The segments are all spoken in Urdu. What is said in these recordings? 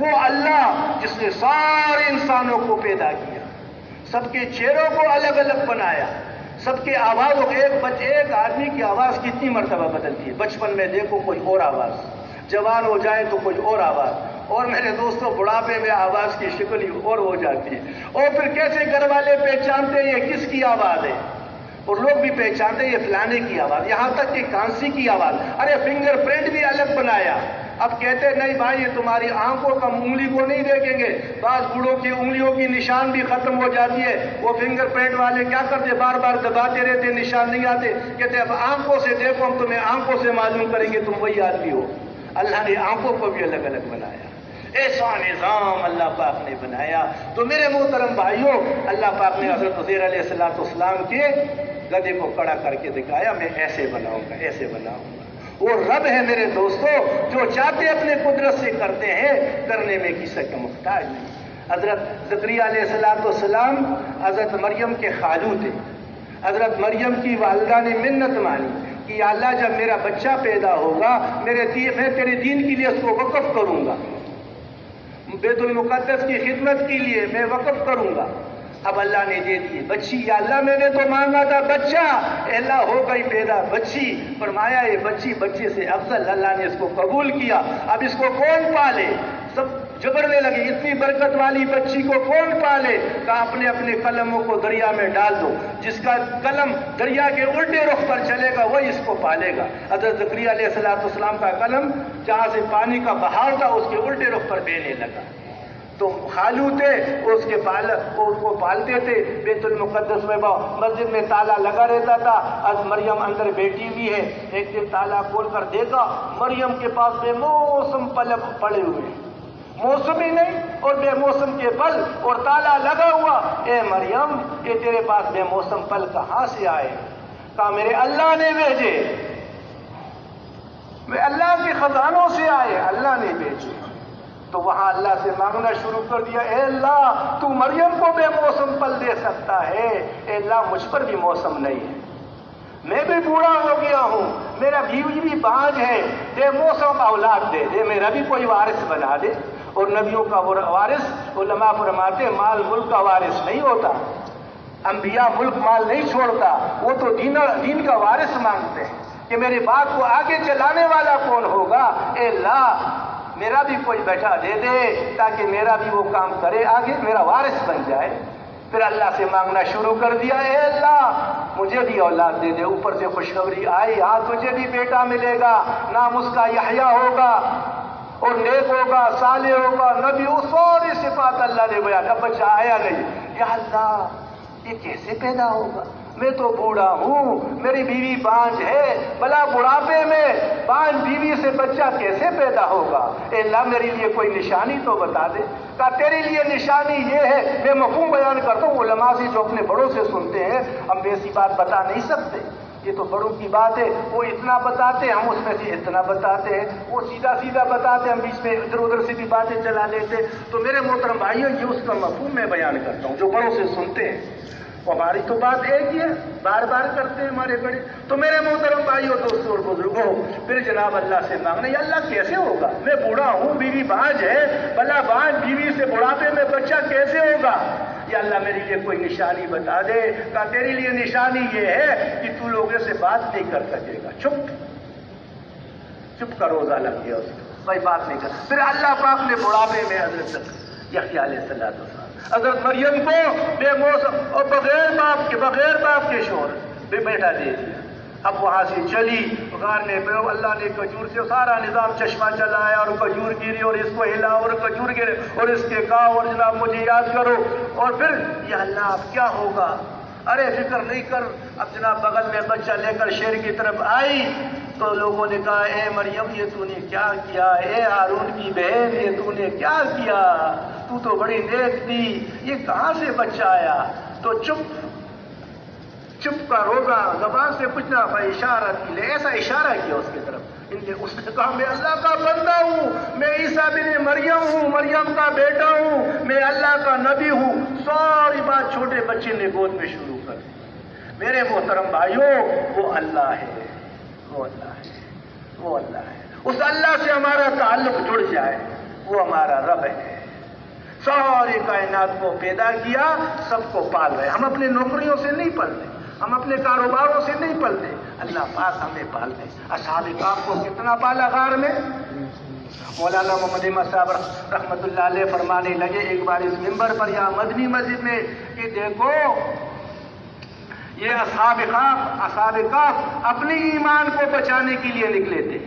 وہ اللہ جس نے سارے انسانوں کو پیدا کیا، سب کے چہروں کو الگ الگ بنایا، سب کے آوازوں ایک آدمی کی آواز کتنی مرتبہ بدلتی ہے، بچپن میں دیکھو کوئی اور آواز، جوان ہو جائے تو کوئی اور آواز، اور میرے دوستوں بڑھاپے میں آواز کی شکل ہی اور ہو جاتی ہے، اور پھر کیسے گھر والے پہچانتے ہیں یہ کس کی آواز ہے، اور لوگ بھی پہچانتے ہیں یہ فلانے کی آواز، یہاں تک کہ کانسی کی آواز، ارے فنگر پرنٹ بھی الگ بنایا۔ اب کہتے نہیں بھائی یہ تمہاری آنکھوں کا انگلی کو نہیں دیکھیں گے، بعض بوڑھوں کی انگلیوں کی نشان بھی ختم ہو جاتی ہے، وہ فنگر پرنٹ والے کیا کرتے بار بار دباتے رہتے، نشان نہیں آتے، کہتے اب آنکھوں سے دیکھو ہم تمہیں آنکھوں سے معلوم کریں گے تم وہی آدمی ہو۔ اللہ نے آنکھوں کو بھی الگ الگ بنایا، ایسا نظام اللہ پاک نے بنایا۔ تو میرے محترم بھائیوں، اللہ پاک نے حضرت عزیر علیہ السلام کے گدھے کو کھڑا کر کے دکھایا، میں ایسے بناؤں گا، ایسے بناؤں گا۔ وہ رب ہے میرے دوستو، جو چاہتے اپنے قدرت سے کرتے ہیں، کرنے میں کسی کا محتاج نہیں۔ حضرت زکریا علیہ السلام حضرت مریم کے خالو تھے۔ حضرت مریم کی والدہ نے منت مانی کہ یا اللہ جب میرا بچہ پیدا ہوگا میں تیرے دین کے لیے اس کو وقف کروں گا، بیت المقدس کی خدمت کے لیے میں وقف کروں گا۔ اب اللہ نے دے دی بچی، یا اللہ میں نے تو مانگا تھا بچہ، اللہ ہو گئی پیدا بچی، فرمایا یہ بچے سے افضل، اللہ نے اس کو قبول کیا۔ اب اس کو کون پالے؟ سب جبرنے لگے، اتنی برکت والی بچی کو کون پالے؟ کہا اپنے اپنے قلموں کو دریا میں ڈال دو، جس کا قلم دریا کے الٹے رخ پر چلے گا وہی اس کو پالے گا۔ حضرت زکریا علیہ السلام کا قلم جہاں سے پانی کا بہاؤ تھا اس کے الٹے رخ پر بہنے لگا۔ تو خالو تھے اس کو پالتے تھے، بیت المقدس میں مسجد میں تالا لگا رہتا تھا، آج مریم اندر بیٹھی ہوئی ہے، ایک دن تالا کھول کر دیکھا مریم کے پاس بے موسم پھل پڑے ہوئے، موسم ہی نہیں اور بے موسم کے پھل اور تالا لگا ہوا۔ اے مریم یہ تیرے پاس بے موسم پھل کہاں سے آئے؟ کہا میرے اللہ نے بھیجے، میں اللہ کے خزانوں سے آئے، اللہ نے بھیجے۔ تو وہاں اللہ سے مانگنا شروع کر دیا، اے اللہ تو مریم کو بے موسم پھل دے سکتا ہے، اے اللہ مجھ پر بھی موسم نہیں ہے، میں بھی بوڑھا ہو گیا ہوں، میرا بیوی بھی بانجھ ہے، بے موسم اولاد دے دے، میرا بھی کوئی وارث بنا دے۔ اور نبیوں کا وارث، علماء فرماتے مال ملک کا وارث نہیں ہوتا، انبیاء ملک مال نہیں چھوڑتا، وہ تو دین کا وارث مانگتے ہیں کہ میری بات کو آگے چلانے والا کون ہوگا۔ اے اللہ میرا بھی کوئی بیٹا دے دے تاکہ میرا بھی وہ کام کرے، آگے میرا وارث بن جائے۔ پھر اللہ سے مانگنا شروع کر دیا، اے اللہ مجھے بھی اولاد دے دے۔ اوپر سے خوشخبری آئی، ہاں تجھے بھی بیٹا ملے گا، نام اس کا یحییٰ ہوگا، اور نیک ہوگا، صالح ہوگا، نبی، وہ ساری صفات اللہ نے بیان۔ اب بچہ آیا نہیں، یا اللہ یہ کیسے پیدا ہوگا؟ میں تو بوڑھا ہوں، میری بیوی بانجھ ہے، بلا بڑھاپے میں بانجھ بیوی سے بچہ کیسے پیدا ہوگا؟ اے اللہ میرے لیے کوئی نشانی تو بتا دے۔ کہا تیرے لیے نشانی یہ ہے، میں مفہوم بیان کرتا ہوں، علماء سے جو اپنے بڑوں سے سنتے ہیں، ہم ایسی بات بتا نہیں سکتے، یہ تو بڑوں کی بات ہے، وہ اتنا بتاتے ہم اس میں سے اتنا بتاتے ہیں، وہ سیدھا سیدھا بتاتے ہم بیچ میں ادھر ادھر سے بھی باتیں چلا لیتے۔ تو میرے محترم بھائیوں یہ اس کا مفہوم میں بیان کرتا ہوں جو بڑوں سے سنتے ہیں، ہماری تو بات ایک ہی ہے، بار بار کرتے ہیں ہمارے بڑے۔ تو میرے محترم بھائیوں دوستوں اور بزرگوں، پھر جناب اللہ سے مانگنا، یا اللہ کیسے ہوگا؟ میں بوڑھا ہوں، بیوی بانجھ ہے، بلا بانجھ بیوی سے بڑھاپے میں بچہ کیسے ہوگا؟ یا اللہ میرے لیے کوئی نشانی بتا دے۔ کہا تیرے لیے نشانی یہ ہے کہ تو لوگوں سے بات نہیں کر سکے گا، چپ کا روزہ لگ گیا اس کو، کوئی بات نہیں کر۔ پھر اللہ پاک نے بڑھاپے میں حضرت یحییٰ علیہ السلام حضرت مریم کو بے موسم اور بغیر باپ کے شوہر بے بیٹا دے دیا۔ اب وہاں سے چلی غار نے، اللہ نے کھجور سے سارا نظام چشمہ چلایا اور کھجور گری اور اس کو ہلا اور کھجور گرے اور اس کے کہا اور جناب مجھے یاد کرو، اور پھر یا اللہ اب کیا ہوگا؟ ارے فکر نہیں کر۔ اب جناب بغل میں بچہ لے کر شیر کی طرف آئی تو لوگوں نے کہا اے مریم یہ تو نے کیا کیا؟ اے ہارون کی بہن یہ تو نے کیا کیا؟ تو تو بڑی نیک تھی، یہ کہاں سے بچہ آیا؟ تو چپ کا روزہ، زبان سے کچھ نہ، اشارہ کی لے، ایسا اشارہ کیا اس کی طرف۔ اس نے کہا میں اللہ کا بندہ ہوں، میں عیسیٰ بن مریم ہوں، مریم کا بیٹا ہوں، میں اللہ کا نبی ہوں۔ ساری بات چھوٹے بچے نے گود میں شروع کر دی۔ میرے محترم بھائیوں وہ اللہ ہے، وہ اللہ ہے، وہ اللہ ہے۔ اس اللہ سے ہمارا تعلق جڑ جائے، وہ ہمارا رب ہے، ساری کائنات کو پیدا کیا، سب کو پال رہے. ہم اپنے نوکریوں سے نہیں پلتے، ہم اپنے کاروباروں سے نہیں پلتے، اللہ پاک ہمیں پالتے. اصحاب کہف کو کتنا پالا غار میں. مولانا محمد احمد صاحب رحمۃ اللہ علیہ فرمانے لگے ایک بار اس منبر پر یا مدنی مسجد میں کہ دیکھو یہ اصحاب کہف اپنے ایمان کو بچانے کے لیے نکلے تھے.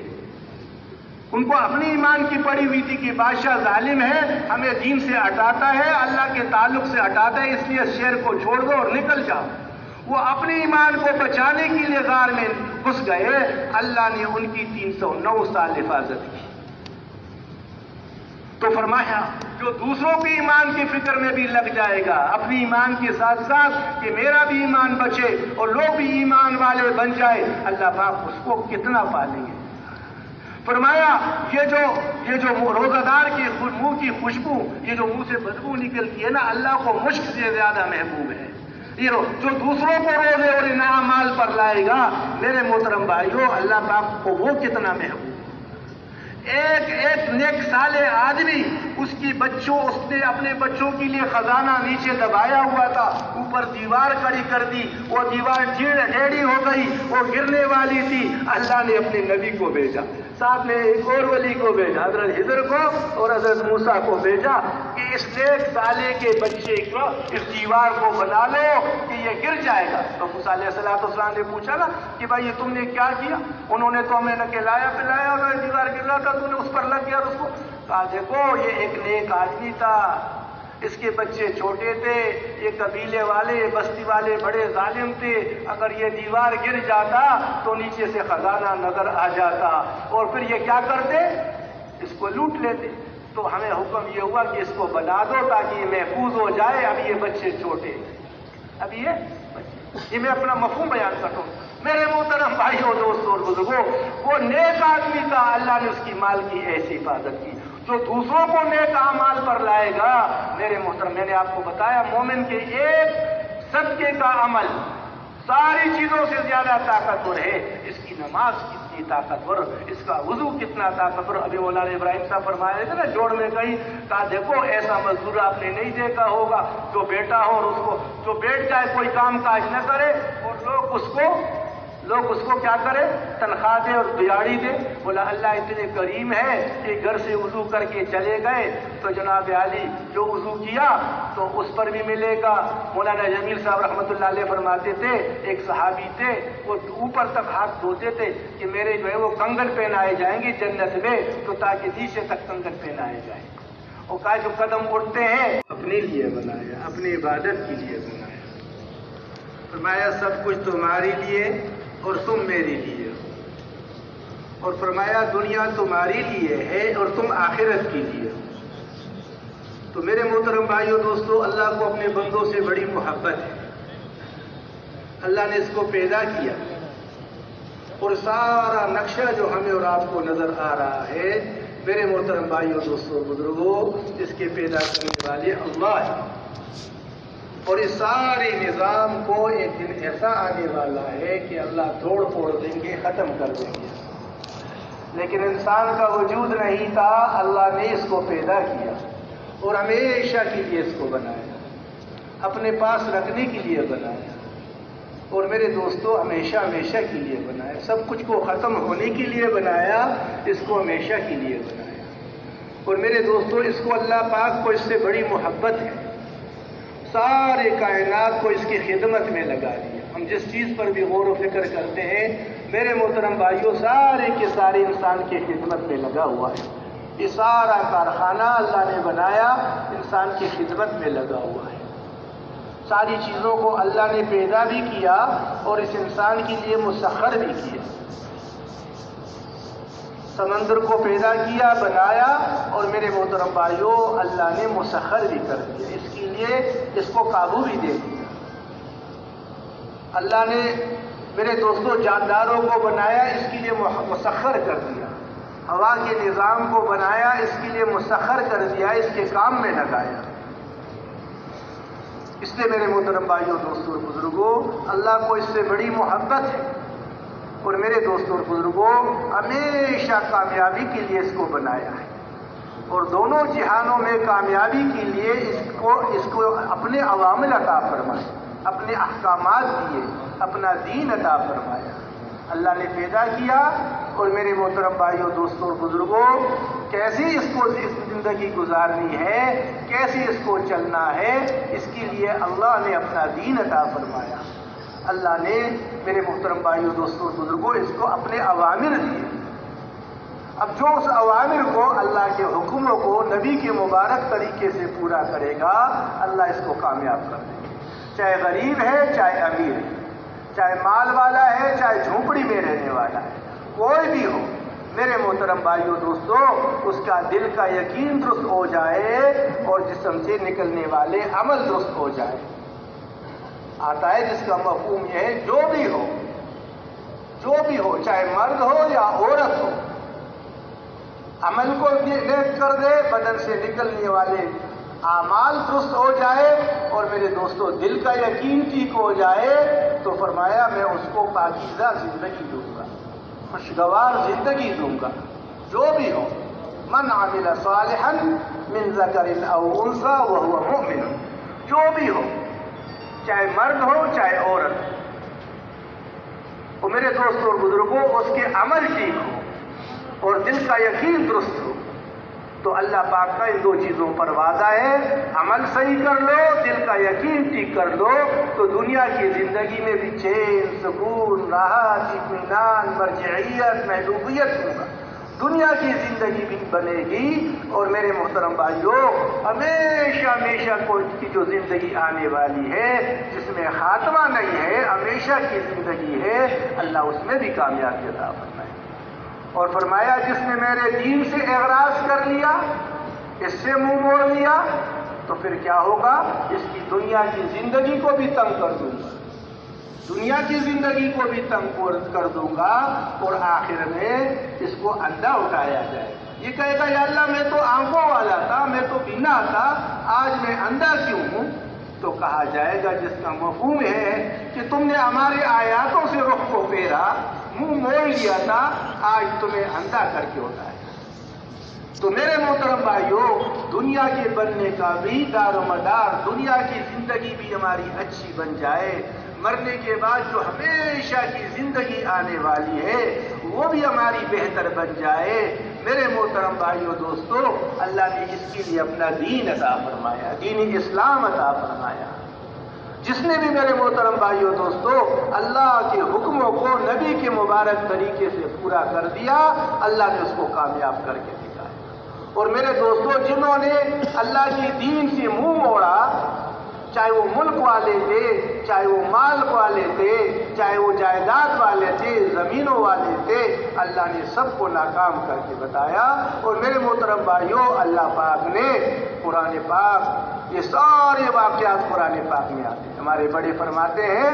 ان کو اپنی ایمان کی پڑی ہوئی تھی کہ بادشاہ ظالم ہے، ہمیں دین سے ہٹاتا ہے، اللہ کے تعلق سے ہٹاتا ہے، اس لیے شہر کو چھوڑ دو اور نکل جاؤ. وہ اپنے ایمان کو بچانے کے لیے غار میں گھس گئے. اللہ نے ان کی 309 سال حفاظت کی. تو فرمایا جو دوسروں کے ایمان کی فکر میں بھی لگ جائے گا اپنی ایمان کے ساتھ ساتھ کہ میرا بھی ایمان بچے اور لوگ بھی ایمان والے بن جائے، اللہ پاک اس کو کتنا پالیں گے. فرمایا یہ جو روزہ دار کے منہ کی خوشبو، یہ جو منہ سے بدبو نکلتی ہے نا، اللہ کو مشک سے زیادہ محبوب ہے. یہ جو دوسروں کو روزے اور ان اعمال پر لائے گا، میرے محترم بھائیوں، اللہ پاک کو وہ کتنا محبوب. ایک نیک صالح آدمی اس نے اپنے بچوں کے لیے خزانہ نیچے دبایا ہوا تھا، اوپر دیوار کھڑی کر دی، وہ دیوار ٹیڑھی ہو گئی، وہ گرنے والی تھی. اللہ نے اپنے نبی کو بھیجا، ساتھ میں ایک اور ولی کو بھیجا، حضرت خضر کو اور حضرت موسیٰ کو بھیجا کہ اس نیک صالح کے بچے کو اس دیوار کو بنا لو کہ یہ گر جائے گا. تو موسیٰ علیہ السلام نے پوچھا نا کہ بھائی یہ تم نے کیا کیا؟ انہوں نے تو ہمیں نہ کھلایا پلایا اور دیوار گر رہا تھا، تو نے اس پر لگ گیا اور اس کو کہا دیکھو یہ ایک نیک آدمی تھا، اس کے بچے چھوٹے تھے، یہ قبیلے والے بستی والے بڑے ظالم تھے، اگر یہ دیوار گر جاتا تو نیچے سے خزانہ نظر آ جاتا اور پھر یہ کیا کرتے؟ اس کو لوٹ لیتے. تو ہمیں حکم یہ ہوا کہ اس کو بنا دو تاکہ یہ محفوظ ہو جائے. اب یہ بچے چھوٹے، اب یہ میں اپنا مفہوم بیان کرتا ہوں. میرے محترم بھائیوں دوستوں اور بزرگوں، وہ نیک آدمی تھا، اللہ نے اس کی مال کی ایسی حفاظت کی. جو دوسروں کو نیک اعمال پر لائے گا، میرے محترم، میں نے آپ کو بتایا مومن کے ایک صدقے کا عمل ساری چیزوں سے زیادہ طاقتور ہے. اس کی نماز کتنی طاقتور، اس کا وضو کتنا طاقتور. ابھی مولانا ابراہیم صاحب فرمایا تھے نا جوڑ میں کہیں، کہا دیکھو ایسا مزدور آپ نے نہیں دیکھا ہوگا جو بیٹا ہو اور اس کو جو بیٹھ جائے کوئی کام کاج نہ کرے اور لوگ اس کو کیا کرے؟ تنخواہ دے اور دیہڑی دے. بولا اللہ اتنے کریم ہے کہ گھر سے وضو کر کے چلے گئے تو جناب علی جو وضو کیا تو اس پر بھی ملے گا. مولانا جمیل صاحب رحمۃ اللہ علیہ فرماتے تھے ایک صحابی تھے، وہ اوپر تک ہاتھ دھوتے تھے کہ میرے جو ہے وہ کنگن پہنائے جائیں گے جنت میں، تو تاکہ نیچے تک کنگن پہنائے جائیں. اور کہا جو قدم اٹھتے ہیں اپنے لیے بنایا، اپنی عبادت کے لیے بنایا. فرمایا سب کچھ تمہارے لیے اور تم میرے لیے، اور فرمایا دنیا تمہارے لیے ہے اور تم آخرت کے لیے. تو میرے محترم بھائیوں دوستو، اللہ کو اپنے بندوں سے بڑی محبت ہے. اللہ نے اس کو پیدا کیا اور سارا نقشہ جو ہمیں اور آپ کو نظر آ رہا ہے، میرے محترم بھائیوں دوستو بزرگوں، اس کے پیدا کرنے والے اللہ ہے. اور اس سارے نظام کو ایک دن ایسا آنے والا ہے کہ اللہ توڑ پھوڑ دیں گے، ختم کر دیں گے. لیکن انسان کا وجود نہیں تھا، اللہ نے اس کو پیدا کیا اور ہمیشہ کے لیے اس کو بنایا، اپنے پاس رکھنے کے لیے بنایا. اور میرے دوستو ہمیشہ کے لیے بنایا. سب کچھ کو ختم ہونے کے لیے بنایا، اس کو ہمیشہ کے لیے بنایا. اور میرے دوستو اس کو اللہ پاک کو اس سے بڑی محبت ہے، سارے کائنات کو اس کی خدمت میں لگا دیا. ہم جس چیز پر بھی غور و فکر کرتے ہیں میرے محترم بھائیوں، سارے کے سارے انسان کی خدمت میں لگا ہوا ہے. یہ سارا کارخانہ اللہ نے بنایا، انسان کی خدمت میں لگا ہوا ہے. ساری چیزوں کو اللہ نے پیدا بھی کیا اور اس انسان کے لیے مسخر بھی کیا. سمندر کو پیدا کیا، بنایا، اور میرے محترم بھائیوں اللہ نے مسخر بھی کر دیا، اس کے لیے اس کو قابو بھی دے دیا. اللہ نے میرے دوستوں جانداروں کو بنایا، اس کے لیے مسخر کر دیا. ہوا کے نظام کو بنایا، اس کے لیے مسخر کر دیا، اس کے کام میں لگایا. اس لیے میرے محترم بھائیوں دوستوں اور بزرگوں، اللہ کو اس سے بڑی محبت ہے. اور میرے دوستوں اور بزرگوں ہمیشہ کامیابی کے لیے اس کو بنایا ہے. اور دونوں جہانوں میں کامیابی کے لیے اس کو اپنے عوامل عطا فرمائے، اپنے احکامات دیے، اپنا دین عطا فرمایا۔ اللہ نے پیدا کیا، اور میرے محترم بھائیوں، دوستوں اور بزرگوں، کیسے اس کو زندگی گزارنی ہے، کیسے اس کو چلنا ہے، اس کے لیے اللہ نے اپنا دین عطا فرمایا۔ اللہ نے میرے محترم بھائیوں، دوستوں اور بزرگوں اس کو اپنے اوامر دیے۔ اب جو اس اوامر کو، اللہ کے حکموں کو نبی کے مبارک طریقے سے پورا کرے گا، اللہ اس کو کامیاب کر دے گا، چاہے غریب ہے چاہے امیر ہے، چاہے مال والا ہے چاہے جھونپڑی میں رہنے والا ہے، کوئی بھی ہو۔ میرے محترم بھائیوں دوستوں، اس کا دل کا یقین درست ہو جائے اور جسم سے نکلنے والے عمل درست ہو جائے۔ آتا ہے جس کا مفہوم یہ ہے، جو بھی ہو، چاہے مرد ہو یا عورت ہو، عمل کو نیک کر دے، بدن سے نکلنے والے اعمال درست ہو جائے، اور میرے دوستوں دل کا یقین ٹھیک ہو جائے، تو فرمایا میں اس کو پاکیزہ زندگی دوں گا، خوشگوار زندگی دوں گا، جو بھی ہو۔ من عمل صالحا من ذکر او انثی وهو مؤمن، جو بھی ہو، چاہے مرد ہو چاہے عورت ہو، اور میرے دوستوں اور بزرگوں اس کے عمل ٹھیک ہو اور دل کا یقین درست ہو، تو اللہ پاک کا ان دو چیزوں پر وعدہ ہے، عمل صحیح کر لو، دل کا یقین ٹھیک کر لو، تو دنیا کی زندگی میں بھی چین، سکون، راحت، اطمینان، مرجعیت، محبوبیت ہوگا، دنیا کی زندگی بھی بنے گی۔ اور میرے محترم بھائیوں، ہمیشہ کی جو زندگی آنے والی ہے، جس میں خاتمہ نہیں ہے، ہمیشہ کی زندگی ہے، اللہ اس میں بھی کامیابی عطا فرمائے۔ اور فرمایا جس نے میرے دین سے اعراض کر لیا، اس سے منہ موڑ لیا، تو پھر کیا ہوگا؟ اس کی دنیا کی زندگی کو بھی تنگ کر دوں گا، دنیا کی زندگی کو بھی تنگ کر دوں گا، اور آخر میں اس کو اندھا اٹھایا جائے۔ یہ کہے گا یا اللہ میں تو آنکھوں والا تھا، میں تو بینا تھا، آج میں اندھا کیوں ہوں؟ تو کہا جائے گا جس کا مفہوم ہے کہ تم نے ہمارے آیاتوں سے رخ کو پھیرا، منہ موڑ لیا تھا، آج تمہیں اندھا کر کے اٹھایا۔ تو میرے محترم بھائیوں، دنیا کے بننے کا بھی دار و مدار، دنیا کی زندگی بھی ہماری اچھی بن جائے، مرنے کے بعد جو ہمیشہ کی زندگی آنے والی ہے وہ بھی ہماری بہتر بن جائے۔ میرے محترم بھائیوں دوستوں، اللہ نے اس کے لیے اپنا دین عطا فرمایا، دین اسلام عطا فرمایا۔ جس نے بھی میرے محترم بھائیوں دوستوں اللہ کے حکموں کو نبی کے مبارک طریقے سے پورا کر دیا، اللہ نے اس کو کامیاب کر کے دکھایا۔ اور میرے دوستوں، جنہوں نے اللہ کی دین سے منہ موڑا، چاہے وہ ملک والے تھے، چاہے وہ مال والے تھے، چاہے وہ جائیداد والے تھے، زمینوں والے تھے، اللہ نے سب کو ناکام کر کے بتایا۔ اور میرے محترم بھائیوں، اللہ پاک نے قرآن پاک، یہ سارے واقعات قرآن پاک میں آتے ہیں۔ ہمارے بڑے فرماتے ہیں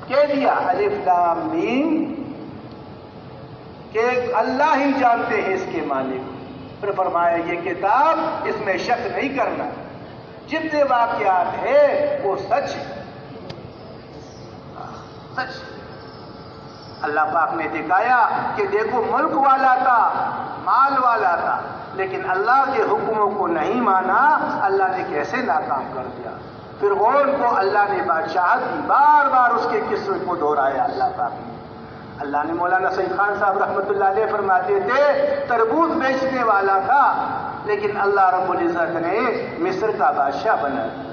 کہہ دیا الف لام میم کہ اللہ ہی جانتے ہیں اس کے معنی کو، پھر فرمایا یہ کتاب، اس میں شک نہیں کرنا، جتنے واقعات ہیں وہ سچ ہے، سچ۔ اللہ پاک نے دکھایا کہ دیکھو ملک والا تھا، مال والا تھا، لیکن اللہ کے حکموں کو نہیں مانا، اللہ نے کیسے ناکام کر دیا۔ فرعون کو اللہ نے بادشاہت دی، بار بار اس کے قصے کو دہرایا اللہ پاک نے۔ اللہ نے مولانا سعید خان صاحب رحمۃ اللہ علیہ فرماتے تھے تربوز بیچنے والا تھا، لیکن اللہ رب العزت نے مصر کا بادشاہ بنا دیا۔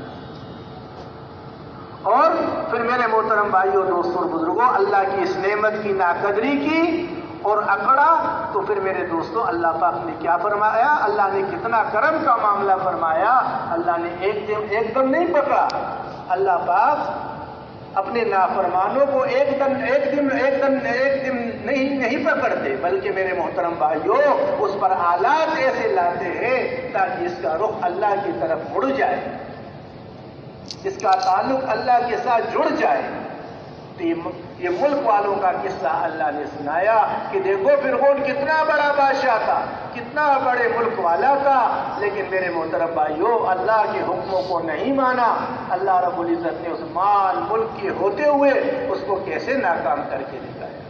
اور پھر میرے محترم بھائیوں دوستوں اور بزرگوں، اللہ کی اس نعمت کی ناقدری کی اور اکڑا، تو پھر میرے دوستوں اللہ پاک نے کیا فرمایا؟ اللہ نے کتنا کرم کا معاملہ فرمایا۔ اللہ نے ایک دم نہیں پکڑا، اللہ پاک اپنے نافرمانوں کو ایک دن نہیں پکڑتے، بلکہ میرے محترم بھائیوں اس پر آلات ایسے لاتے ہیں تاکہ اس کا رخ اللہ کی طرف مڑ جائے، اس کا تعلق اللہ کے ساتھ جڑ جائے۔ تو یہ ملک والوں کا قصہ اللہ نے سنایا کہ دیکھو فرعون کتنا بڑا بادشاہ تھا، کتنا بڑے ملک والا تھا، لیکن میرے محترم بھائیوں اللہ کے حکموں کو نہیں مانا۔ اللہ رب العزت نے اس مال ملک کے ہوتے ہوئے اس کو کیسے ناکام کر کے دکھایا۔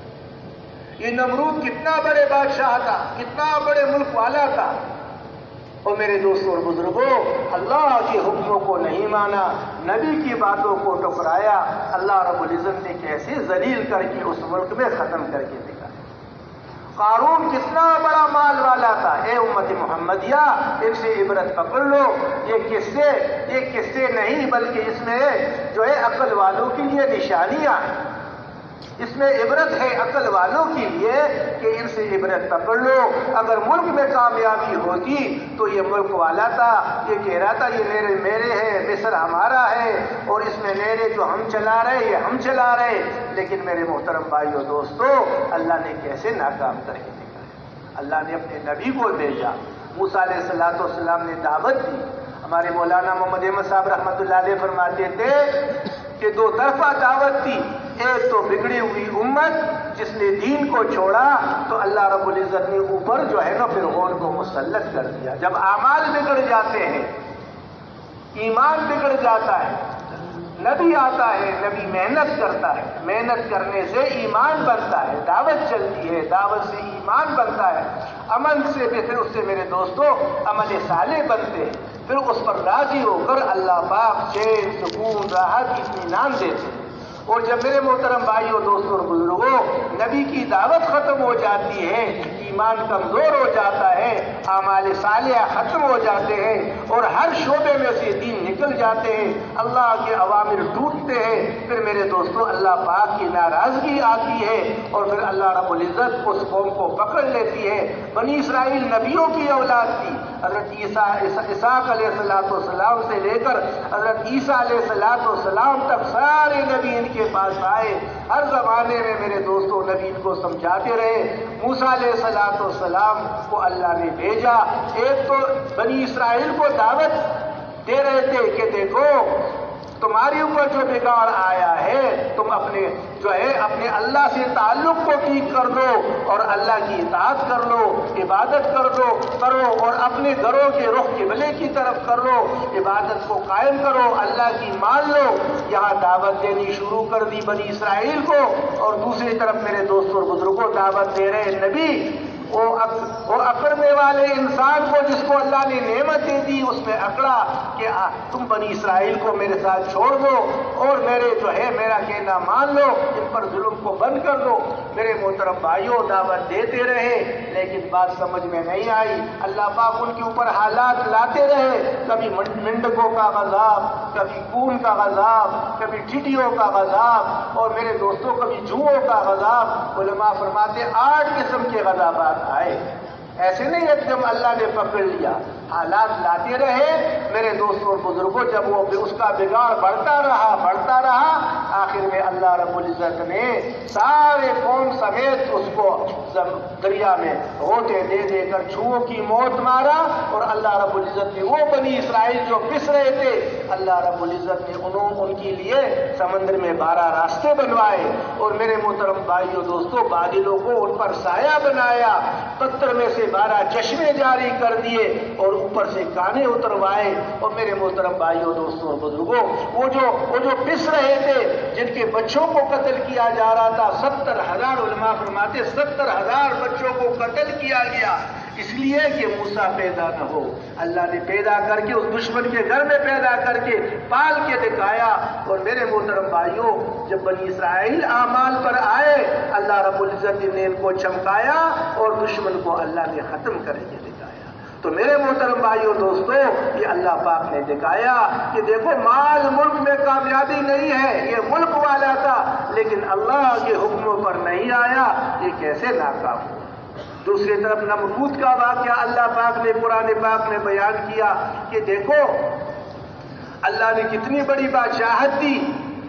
یہ نمرود کتنا بڑے بادشاہ تھا، کتنا بڑے ملک والا تھا، اور میرے دوستوں اور بزرگوں، اللہ کے حکموں کو نہیں مانا، نبی کی باتوں کو ٹکرایا، اللہ رب العزت نے کیسے ذلیل کر کے اس ملک میں ختم کر کے دکھایا۔ قارون کتنا بڑا مال والا تھا، اے امت محمدیہ ان سے عبرت پکڑ لو۔ یہ قصے نہیں بلکہ اس میں جو ہے عقل والوں کے لیے نشانیاں ہیں، اس میں عبرت ہے عقل والوں کے لیے کہ ان سے عبرت پکڑ لو۔ اگر ملک میں کامیابی ہوتی تو یہ ملک والا تھا، یہ کہہ رہا تھا یہ میرے ہے، مصر ہمارا ہے، اور اس میں نیرے جو ہم چلا رہے یہ ہم چلا رہے۔ لیکن میرے محترم بھائیو دوستو، اللہ نے کیسے ناکام کر کے دکھایا۔ اللہ نے اپنے نبی کو بھیجا، موسیٰ علیہ السلام نے دعوت دی۔ ہمارے مولانا محمد احمد صاحب رحمۃ اللہ علیہ فرماتے تھے کہ دو طرفہ دعوت دی، ایک تو بگڑی ہوئی امت جس نے دین کو چھوڑا تو اللہ رب العزت نے اوپر جو ہے نا فرعون کو مسلط کر دیا۔ جب اعمال بگڑ جاتے ہیں، ایمان بگڑ جاتا ہے، نبی آتا ہے، نبی محنت کرتا ہے، محنت کرنے سے ایمان بنتا ہے، دعوت چلتی ہے، دعوت سے ایمان بنتا ہے، عمل سے پھر اس سے میرے دوستو عمل صالح بنتے ہیں، پھر اس پر راضی ہو کر اللہ پاک چین، سکون، راحت، اطمینان دیتے ہیں۔ اور جب میرے محترم بھائیوں، دوستوں اور بزرگوں نبی کی دعوت ختم ہو جاتی ہے، ایمان کمزور ہو جاتا ہے، اعمال صالحہ ختم ہو جاتے ہیں، اور ہر شعبے میں سے دین نکل جاتے ہیں، اللہ کے اوامر ٹوٹتے ہیں، پھر میرے دوستوں اللہ پاک کی ناراضگی آتی ہے، اور پھر اللہ رب العزت اس قوم کو پکڑ لیتی ہے۔ بنی اسرائیل نبیوں کی اولاد تھی، حضرت اسحاق علیہ السلام سے لے کر حضرت عیسیٰ علیہ السلام تک سارے نبی ان کے پاس آئے، ہر زمانے میں میرے دوستوں نبی ان کو سمجھاتے رہے۔ موسیٰ علیہ السلام کو اللہ نے بھیجا، ایک تو بنی اسرائیل کو دعوت دے رہے تھے کہ دیکھو تمہارے اوپر جو بگاڑ آیا ہے، تم اپنے اللہ سے تعلق کو ٹھیک کر دو اور اللہ کی اطاعت کر لو، عبادت کرو اور اپنے گھروں کے رخ قبلے کی طرف کر لو، عبادت کو قائم کرو، اللہ کی مان لو۔ یہاں دعوت دینی شروع کر دی بنی اسرائیل کو، اور دوسری طرف میرے دوستوں اور بزرگوں دعوت دے رہے نبی وہ اکڑنے والے انسان کو جس کو اللہ نے نعمتیں دی، اس میں اکڑا کہ تم بنی اسرائیل کو میرے ساتھ چھوڑ دو اور میرا کہنا مان لو، ان پر ظلم کو بند کر دو۔ میرے محترم بھائیوں دعوت دیتے رہے لیکن بات سمجھ میں نہیں آئی، اللہ پاک ان کے اوپر حالات لاتے رہے، کبھی منڈکوں کا غضب، کبھی خون کا غضب، کبھی ٹھڈیوں کا غضب، اور میرے دوستوں کبھی جوؤں کا غضب۔ علماء فرماتے 8 قسم کے غضبات آئے، ایسے نہیں ایک اللہ نے پکڑ لیا، حالات لاتے رہے میرے دوستوں اور بزرگوں۔ جب وہ اس کا بگاڑ بڑھتا رہا، آخر میں اللہ رب العزت نے سارے قوم سمیت اس کو دریا میں ہوتے دے کر چھوؤں کی موت مارا، اور اللہ رب العزت نے وہ بنی اسرائیل جو پس رہے تھے، اللہ رب العزت نے ان کے لیے سمندر میں 12 راستے بنوائے، اور میرے محترم بھائیوں دوستوں بادلوں کو ان پر سایہ بنایا، پتھر میں سے 12 چشمے جاری کر دیے، اور اوپر سے کانے اتروائے۔ اور میرے محترم بھائیوں دوستوں اور بزرگوں وہ جو پس رہے تھے، جن کے بچوں کو قتل کیا جا رہا تھا، 70,000 علماء فرماتے 70,000 بچوں کو قتل کیا گیا، اس لیے کہ موسیٰ پیدا نہ ہو۔ اللہ نے پیدا کر کے اس دشمن کے گھر میں پیدا کر کے پال کے دکھایا۔ اور میرے محترم بھائیوں جب بنی اسرائیل اعمال پر آئے، اللہ رب العزت نے ان کو چمکایا اور دشمن کو اللہ نے ختم کر کے دکھایا۔ تو میرے محترم بھائیوں دوستو یہ اللہ پاک نے دکھایا کہ دیکھو مال ملک میں کامیابی نہیں ہے، یہ ملک والا تھا لیکن اللہ کے حکموں پر نہیں آیا، یہ کیسے ناکام ہوا۔ دوسری طرف نمرود کا واقعہ اللہ پاک نے قرآن پاک میں بیان کیا کہ دیکھو اللہ نے کتنی بڑی بادشاہت دی،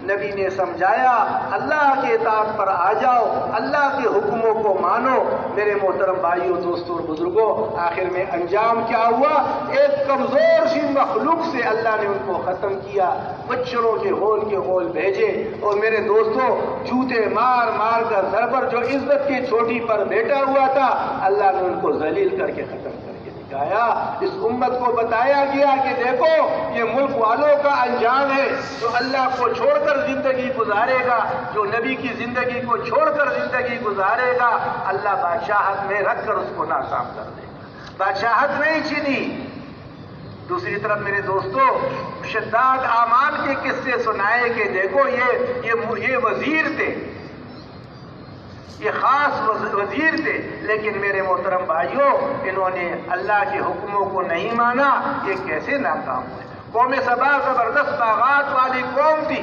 نبی نے سمجھایا اللہ کے اطاعت پر آ جاؤ، اللہ کے حکموں کو مانو۔ میرے محترم بھائیوں دوستوں اور بزرگوں آخر میں انجام کیا ہوا؟ ایک کمزور سی مخلوق سے اللہ نے ان کو ختم کیا، بچڑوں کے ہول بھیجے، اور میرے دوستوں جوتے مار مار کر سر پر جو عزت کی چوٹی پر بیٹھا ہوا تھا، اللہ نے ان کو ذلیل کر کے ختم کر کے دکھایا۔ اس امت کو بتایا گیا کہ دیکھو یہ ملک والوں کا انجام ہے، جو اللہ کو چھوڑ کر زندگی گزارے گا، جو نبی کی زندگی کو چھوڑ کر زندگی گزارے گا، اللہ بادشاہت میں رکھ کر اس کو ناکام کر دے گا۔ بادشاہت نہیں چھینی، دوسری طرف میرے دوستو شداد اعمال کے قصے سنائے کہ دیکھو یہ وزیر تھے، یہ خاص وزیر تھے، لیکن میرے محترم بھائیوں انہوں نے اللہ کے حکموں کو نہیں مانا، یہ کیسے ناکام ہوئے؟ قوم سبا زبردست باغات والی قوم تھی،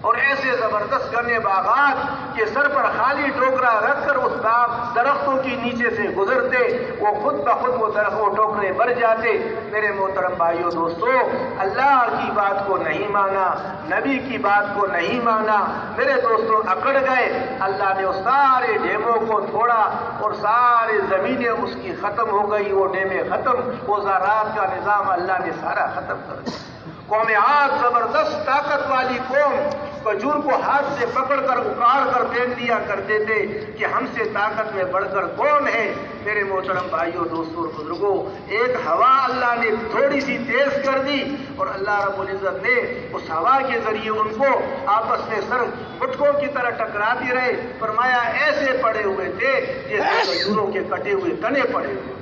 اور ایسے زبردست گھنے باغات کہ سر پر خالی ٹوکرا رکھ کر اس باغ درختوں کے نیچے سے گزرتے، وہ خود بخود وہ درختوں ٹوکرے بھر جاتے۔ میرے محترم بھائیوں دوستو، اللہ کی بات کو نہیں مانا، نبی کی بات کو نہیں مانا، میرے دوستو اکڑ گئے۔ اللہ نے اس سارے ڈیموں کو چھوڑا اور سارے زمینیں اس کی ختم ہو گئی، وہ ڈیمیں ختم، وہ زراعت کا نظام اللہ نے سارا ختم کر دیا۔ قوم عاد زبردست طاقت والی قوم، کھجور کو ہاتھ سے پکڑ کر اکاڑ کر پھینک دیا کرتے تھے کہ ہم سے طاقت میں بڑھ کر کون ہے؟ میرے محترم بھائیوں دوستوں اور بزرگوں، ایک ہوا اللہ نے تھوڑی سی تیز کر دی اور اللہ رب العزت نے اس ہوا کے ذریعے ان کو آپس میں سر مٹکوں کی طرح ٹکراتے رہے۔ فرمایا ایسے پڑے ہوئے تھے جیسے کھجوروں کے کٹے ہوئے تنے پڑے ہوئے۔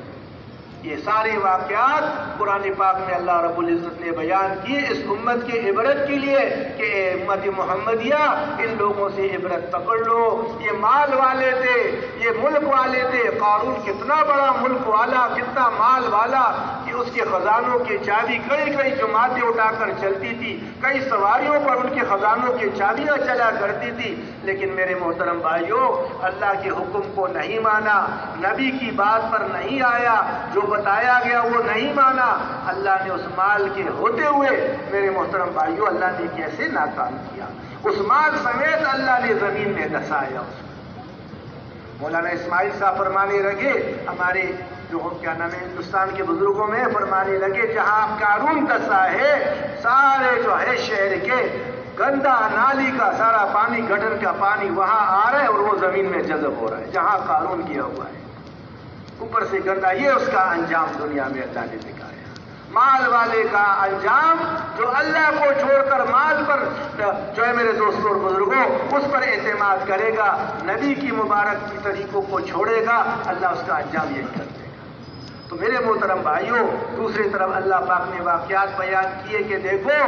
یہ سارے واقعات قرآن پاک میں اللہ رب العزت نے بیان کیے اس امت کے عبرت کے لیے کہ اے امت محمدیہ، ان لوگوں سے عبرت پکڑ لو۔ یہ مال والے تھے، یہ ملک والے تھے۔ قارون کتنا بڑا ملک والا، کتنا مال والا کہ اس کے خزانوں کی چابی کئی کئی جماعتیں اٹھا کر چلتی تھی، کئی سواریوں پر ان کے خزانوں کی چابیاں چلا کرتی تھی، لیکن میرے محترم بھائیوں اللہ کے حکم کو نہیں مانا، نبی کی بات پر نہیں آیا، جو بتایا گیا وہ نہیں مانا۔ اللہ نے اس مال کے ہوتے ہوئے میرے محترم بھائیوں اللہ نے کیسے ناکام کیا؟ اس مال سمیت اللہ نے زمین میں دسایا اس کو۔ مولانا اسماعیل صاحب فرمانے لگے، ہمارے جو کیا نام ہے ہندوستان کے بزرگوں میں فرمانے لگے، جہاں قارون دسا ہے سارے جو ہے شہر کے گندا نالی کا سارا پانی، گٹر کا پانی وہاں آ رہا ہے اور وہ زمین میں جذب ہو رہا ہے جہاں قارون کیا ہوا ہے، اوپر سے گندا۔ یہ اس کا انجام دنیا میں اللہ نے دکھایا۔ مال والے کا انجام جو اللہ کو چھوڑ کر مال پر جو ہے میرے دوستوں اور بزرگوں اس پر اعتماد کرے گا، نبی کی مبارک کی طریقوں کو چھوڑے گا، اللہ اس کا انجام یہی کر دے گا۔ تو میرے محترم بھائیوں دوسری طرف اللہ پاک نے واقعات بیان کیے کہ دیکھو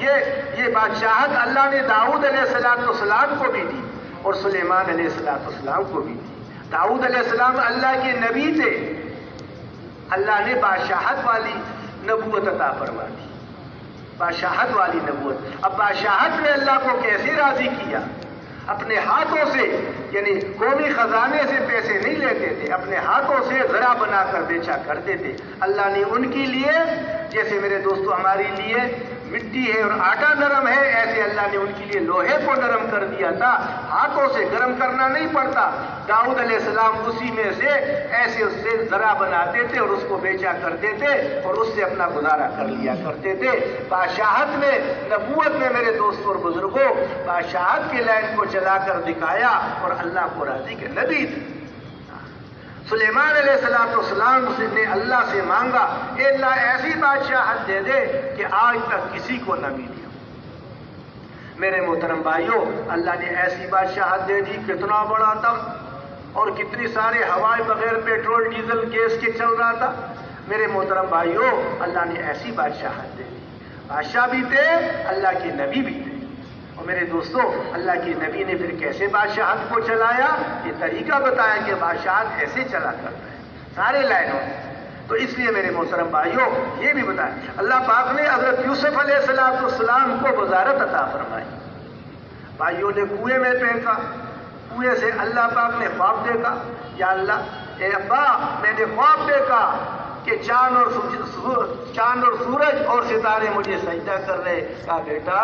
یہ بادشاہت اللہ نے داؤد علیہ السلام کو بھی دی اور سلیمان علیہ السلام کو بھی دی۔ داؤد علیہ السلام اللہ کے نبی تھے، اللہ نے بادشاہت والی نبوت عطا فرما دی، بادشاہت والی نبوت۔ اب بادشاہت میں اللہ کو کیسے راضی کیا؟ اپنے ہاتھوں سے، یعنی قومی خزانے سے پیسے نہیں لیتے تھے، اپنے ہاتھوں سے ذرا بنا کر بیچا کرتے تھے۔ اللہ نے ان کے لیے جیسے میرے دوستو ہمارے لیے مٹی ہے اور آٹا نرم ہے، ایسے اللہ نے ان کے لیے لوہے کو نرم کر دیا تھا، ہاتھوں سے گرم کرنا نہیں پڑتا۔ داؤد علیہ السلام اسی میں سے ایسے اس سے ذرا بناتے تھے اور اس کو بیچا کرتے تھے اور اس سے اپنا گزارا کر لیا کرتے تھے۔ بادشاہت میں، نبوت میں میرے دوستوں اور بزرگوں بادشاہت کی لائن کو چلا کر دکھایا اور اللہ کو راضی کے نبی تھے۔ سلیمان علیہ السلام نے اللہ سے مانگا، اے اللہ ایسی بادشاہت دے دے کہ آج تک کسی کو نہ ملی ہو۔ میرے محترم بھائیوں اللہ نے ایسی بادشاہت دے دی، کتنا بڑا تخت اور کتنی سارے ہوائیں بغیر پیٹرول ڈیزل گیس کے چل رہا تھا۔ میرے محترم بھائیوں اللہ نے ایسی بادشاہت دے دی، بادشاہ بھی تھے اللہ کے نبی بھی تھے۔ اور میرے دوستو اللہ کے نبی نے پھر کیسے بادشاہت کو چلایا، یہ طریقہ بتایا کہ بادشاہت ایسے چلا کرتا ہے سارے لائنوں میں۔ تو اس لیے میرے محترم بھائیوں یہ بھی بتایا اللہ پاک نے حضرت یوسف علیہ السلام کو وزارت عطا فرمائی۔ بھائیوں نے کنویں میں پھینکا، کنویں سے اللہ پاک نے خواب دیکھا، یا اللہ اے ابا میں نے خواب دیکھا کہ چاند اور سورج اور ستارے مجھے سجدہ کر رہے۔ کہا بیٹا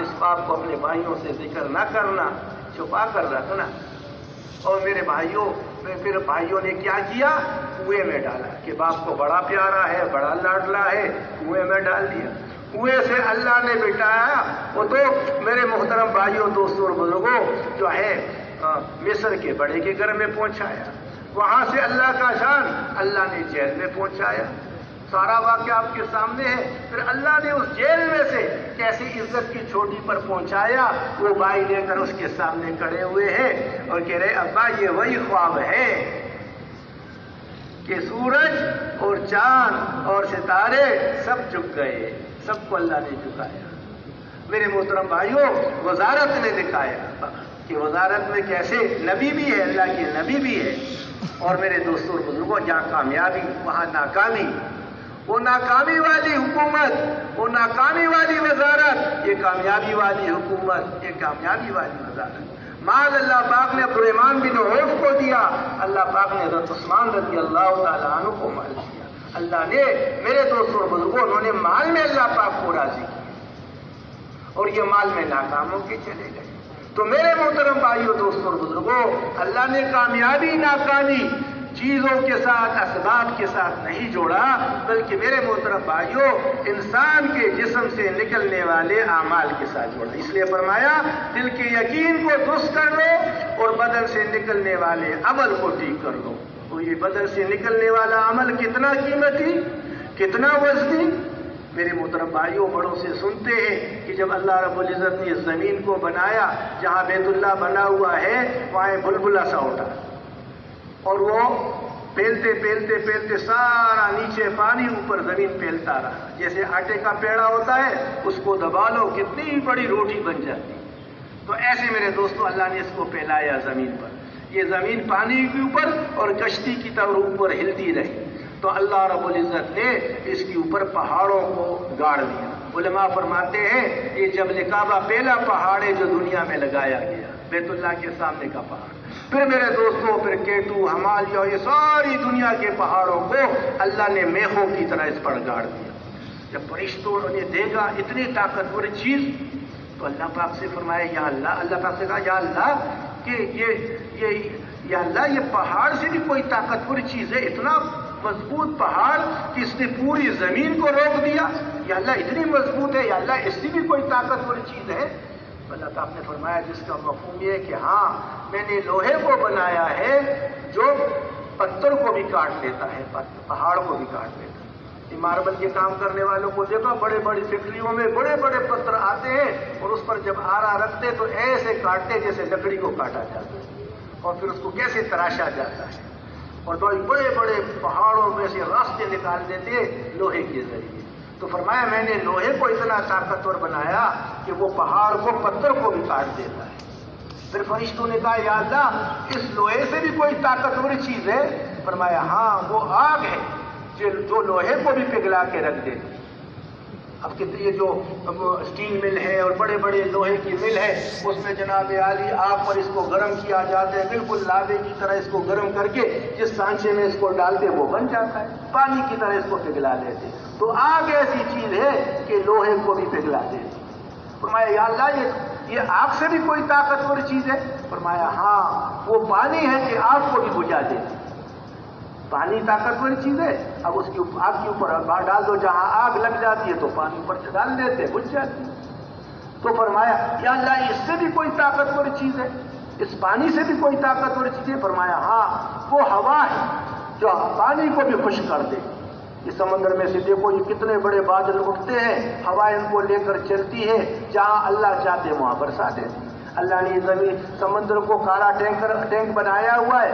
اس بات کو اپنے بھائیوں سے ذکر نہ کرنا، چھپا کر رکھنا نا۔ اور میرے بھائیوں پھر بھائیوں نے کیا کیا، کنویں میں ڈالا کہ باپ کو بڑا پیارا ہے، بڑا لاڈلا ہے، کنویں میں ڈال دیا۔ کنویں سے اللہ نے بٹایا، وہ تو میرے محترم بھائیوں دوستوں اور بزرگوں جو ہے مصر کے بڑے کے گھر میں پہنچایا، وہاں سے اللہ کا شان اللہ نے جیل میں پہنچایا۔ سارا واقعہ آپ کے سامنے ہے۔ پھر اللہ نے اس جیل میں سے کیسی عزت کی چوٹی پر پہنچایا، وہ بھائی لے کر اس کے سامنے کھڑے ہوئے ہیں اور کہہ رہے ابا یہ وہی خواب ہے کہ سورج اور چاند اور ستارے سب جھک گئے، سب کو اللہ نے جھکایا۔ میرے محترم بھائیوں، وزارت نے دکھایا کہ وزارت میں کیسے نبی بھی ہے، اللہ کے نبی بھی ہے، اور میرے دوستوں اور بزرگوں، جہاں کامیابی وہاں ناکامی، وہ ناکامی والی حکومت، وہ ناکامی والی وزارت، یہ کامیابی والی حکومت، یہ کامیابی والی وزارت۔ مال اللہ پاک نے عبدالرحمن بن عوف کو دیا، اللہ پاک نے حضرت عثمان رضی اللہ تعالیٰ عنہ کو مال دیا۔ اللہ نے، میرے دوستوں اور بزرگوں، انہوں نے مال میں اللہ پاک کو راضی کیا اور یہ مال میں ناکام ہو کے چلے گئے۔ تو میرے محترم بھائیوں، دوستوں اور بزرگوں، اللہ نے کامیابی ناکامی چیزوں کے ساتھ، اسباب کے ساتھ نہیں جوڑا، بلکہ میرے محترم بھائیوں، انسان کے جسم سے نکلنے والے اعمال کے ساتھ جوڑا۔ اس لیے فرمایا دل کے یقین کو درست کر لو اور بدن سے نکلنے والے عمل کو ٹھیک کر لو۔ تو یہ بدن سے نکلنے والا عمل کتنا قیمتی، کتنا وزنی۔ میرے محترم بھائیوں، بڑوں سے سنتے ہیں کہ جب اللہ رب العزت نے اس زمین کو بنایا، جہاں بیت اللہ بنا ہوا ہے، وہاں بلبلا سا اٹھا اور وہ پھیلتے پھیلتے پھیلتے سارا نیچے پانی، اوپر زمین پھیلتا رہا۔ جیسے آٹے کا پیڑا ہوتا ہے، اس کو دبا لو کتنی بڑی روٹی بن جاتی۔ تو ایسے میرے دوستو اللہ نے اس کو پھیلایا زمین پر، یہ زمین پانی کے اوپر اور کشتی کی طرح اوپر ہلتی رہی۔ تو اللہ رب العزت نے اس کے اوپر پہاڑوں کو گاڑ دیا۔ علماء فرماتے ہیں یہ جبل کعبہ پہلا پہاڑ ہے جو دنیا میں لگایا گیا، بیت اللہ کے سامنے کا پہاڑ۔ پھر میرے دوستوں، پھر کیٹو، ہمالیہ، یہ ساری دنیا کے پہاڑوں کو اللہ نے میخوں کی طرح اس پر گاڑ دیا۔ جب فرشتوں نے دیکھا اتنی طاقتور چیز، تو اللہ پاک سے فرمایا یا اللہ، اللہ پاک سے کہا یا اللہ کہ یا اللہ یہ پہاڑ سے بھی کوئی طاقتور چیز ہے، اتنا مضبوط پہاڑ کہ اس نے پوری زمین کو روک دیا، یا اللہ اتنی مضبوط ہے، یا اللہ اس سے بھی کوئی طاقتور چیز ہے۔ اللہ تعالیٰ نے فرمایا جس کا مفہوم یہ ہے کہ ہاں میں نے لوہے کو بنایا ہے جو پتھر کو بھی کاٹ لیتا ہے، پہاڑ کو بھی کاٹ لیتا ہے۔ یہ ماربل کے کام کرنے والوں کو دیکھا، بڑے بڑی فیکٹریوں میں بڑے بڑے پتھر آتے ہیں اور اس پر جب آرا رکھتے تو ایسے کاٹتے جیسے لکڑی کو کاٹا جاتا ہے، اور پھر اس کو کیسے تراشا جاتا ہے، اور بڑے بڑے پہاڑوں میں سے راستے نکال دیتے لوہے کے ذریعے۔ تو فرمایا میں نے لوہے کو اتنا طاقتور بنایا کہ وہ پہاڑ کو، پتھر کو بھی کاٹ دیتا ہے۔ پھر فرشتوں نے کہا یا اللہ اس لوہے سے بھی کوئی طاقتور چیز ہے؟ فرمایا ہاں وہ آگ ہے جو لوہے کو بھی پگھلا کے رکھ دیتی۔ اب کتنی یہ جو اسٹیل مل ہے اور بڑے بڑے لوہے کی مل ہے، اس میں جناب عالی آگ پر اس کو گرم کیا جاتا ہے، بالکل لابے کی طرح اس کو گرم کر کے جس سانچے میں اس کو ڈالتے وہ بن جاتا ہے، پانی کی طرح اس کو پگھلا لیتے۔ تو آگ ایسی چیز ہے کہ لوہے کو بھی پگھلا دیتی۔ فرمایا یا اللہ یہ آگ سے بھی کوئی طاقتور چیز ہے؟ فرمایا ہاں وہ پانی ہے کہ آگ کو بھی بجھا دیتی۔ پانی طاقتور چیز ہے، اب اس کی آگ کے اوپر ڈال دو، جہاں آگ لگ جاتی ہے تو پانی اوپر سے ڈال دیتے بجھ جاتی۔ تو فرمایا یا اللہ اس سے بھی کوئی طاقتور چیز ہے، اس پانی سے بھی کوئی طاقتور چیز ہے؟ فرمایا ہاں وہ ہوا ہے جو پانی کو بھی خشک کر دے۔ اس سمندر میں سے دیکھو یہ کتنے بڑے بادل اٹھتے ہیں، ہوا ان کو لے کر چلتی ہے، جہاں اللہ چاہتے وہاں برسا دیتے۔ اللہ نے زمین سمندر کو کالا ٹینک بنایا ہوا ہے،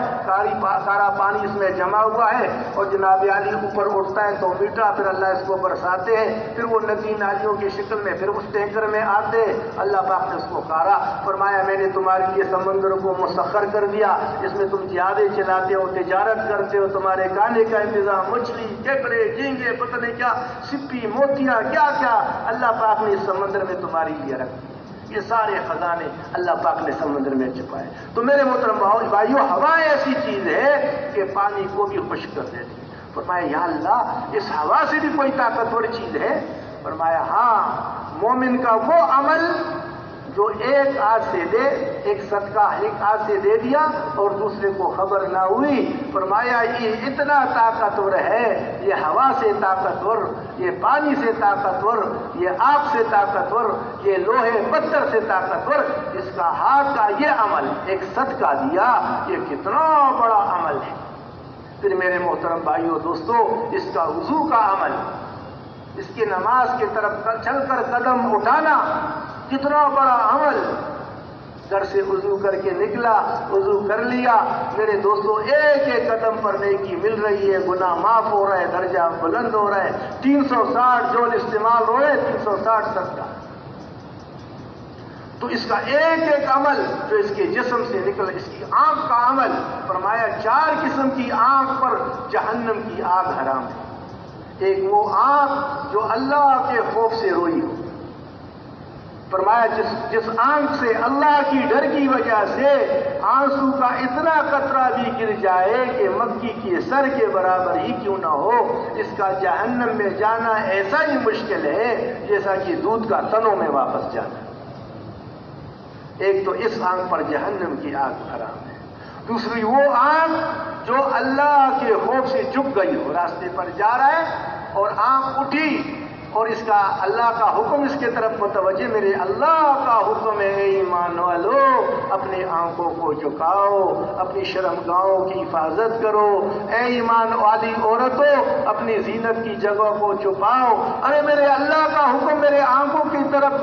کارا پانی اس میں جمع ہوا ہے، اور جناب عالی اوپر اٹھتا ہے تو میٹھا، پھر اللہ اس کو برساتے ہیں، پھر وہ ندی نالیوں کی شکل میں پھر اس ٹینکر میں آتے ہیں۔ اللہ پاک نے اس کو کارا، فرمایا میں نے تمہارے لیے سمندر کو مسخر کر دیا، اس میں تم جہازیں چلاتے ہو، تجارت کرتے ہو، تمہارے کھانے کا انتظام، مچھلی، کیکڑے، جھینگے، پتہ نہیں کیا، سپی، موتیاں، کیا کیا اللہ پاک نے اس سمندر میں تمہارے لیے رکھ دیا۔ یہ سارے خزانے اللہ پاک نے سمندر میں چھپائے۔ تو میرے محترم بھائیوں، ہوا ایسی چیز ہے کہ پانی کو بھی خشک کر دیتی۔ فرمایا یا اللہ اس ہوا سے بھی کوئی طاقتور چیز ہے؟ فرمایا ہاں مومن کا وہ عمل جو ایک آدھ سے دے، ایک صدقہ ایک آدھ سے دے دیا اور دوسرے کو خبر نہ ہوئی، فرمایا یہ اتنا طاقتور ہے، یہ ہوا سے طاقتور، یہ پانی سے طاقتور، یہ آگ سے طاقتور، یہ لوہے پتھر سے طاقتور، اس کا ہاتھ کا یہ عمل ایک صدقہ دیا، یہ کتنا بڑا عمل ہے۔ پھر میرے محترم بھائیوں دوستو، اس کا وضو کا عمل، اس کی نماز کی طرف چل کر قدم اٹھانا کتنا بڑا عمل۔ گھر سے وضو کر کے نکلا، وضو کر لیا، میرے دوستوں ایک ایک قدم پر نیکی مل رہی ہے، گناہ معاف ہو رہا ہے، درجہ بلند ہو رہا ہے، 360 جول استعمال ہو رہے ہیں، 360 صدقہ۔ تو اس کا ایک ایک عمل جو اس کے جسم سے نکل، اس کی آنکھ کا عمل، فرمایا 4 قسم کی آنکھ پر جہنم کی آگ حرام ہے۔ ایک وہ آنکھ جو اللہ کے خوف سے روئی ہو، فرمایا جس آنکھ سے اللہ کی ڈر کی وجہ سے آنسو کا اتنا قطرہ بھی گر جائے کہ مکھی کے سر کے برابر ہی کیوں نہ ہو، اس کا جہنم میں جانا ایسا ہی مشکل ہے جیسا کہ دودھ کا تنوں میں واپس جانا۔ ایک تو اس آنکھ پر جہنم کی آگ حرام ہے، دوسری وہ آنکھ جو اللہ کے خوف سے جھک گئی ہو، راستے پر جا رہا ہے اور آنکھ اٹھی اور اس کا اللہ کا حکم اس کے طرف متوجہ، میرے اللہ کا حکم ہے اے ایمان والو اپنے آنکھوں کو جھکاؤ، اپنی شرمگاہوں کی حفاظت کرو، اے ایمان والی عورتوں اپنی زینت کی جگہ کو چھپاؤ۔ ارے میرے اللہ کا حکم میرے آنکھوں کی طرف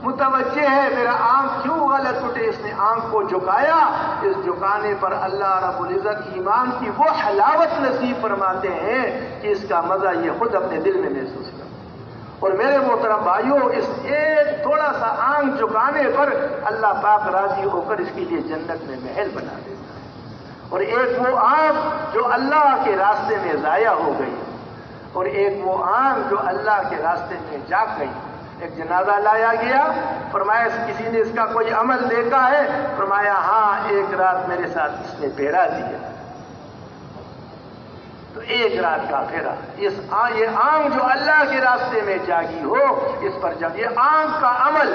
متوجہ ہے، میرا آنکھ کیوں غلط اٹھے؟ اس نے آنکھ کو جھکایا، اس جھکانے پر اللہ رب العزت ایمان کی وہ حلاوت نصیب فرماتے ہیں کہ اس کا مزہ یہ خود اپنے دل میں محسوس کرو۔ اور میرے محترم بھائیوں، اس ایک تھوڑا سا آنکھ جھکانے پر اللہ پاک راضی ہو کر اس کے لیے جنت میں محل بنا دیتا ہے۔ اور ایک وہ آنکھ جو اللہ کے راستے میں ضائع ہو گئی، اور ایک وہ آنکھ جو اللہ کے راستے میں جاگ گئی۔ ایک جنازہ لایا گیا، فرمایا کسی نے اس کا کوئی عمل دیکھا ہے؟ فرمایا ہاں، ایک رات میرے ساتھ اس نے پھیرا دیا۔ تو ایک رات کا پھیرا، یہ آنکھ جو اللہ کے راستے میں جاگی ہو، اس پر جب یہ آنکھ کا عمل،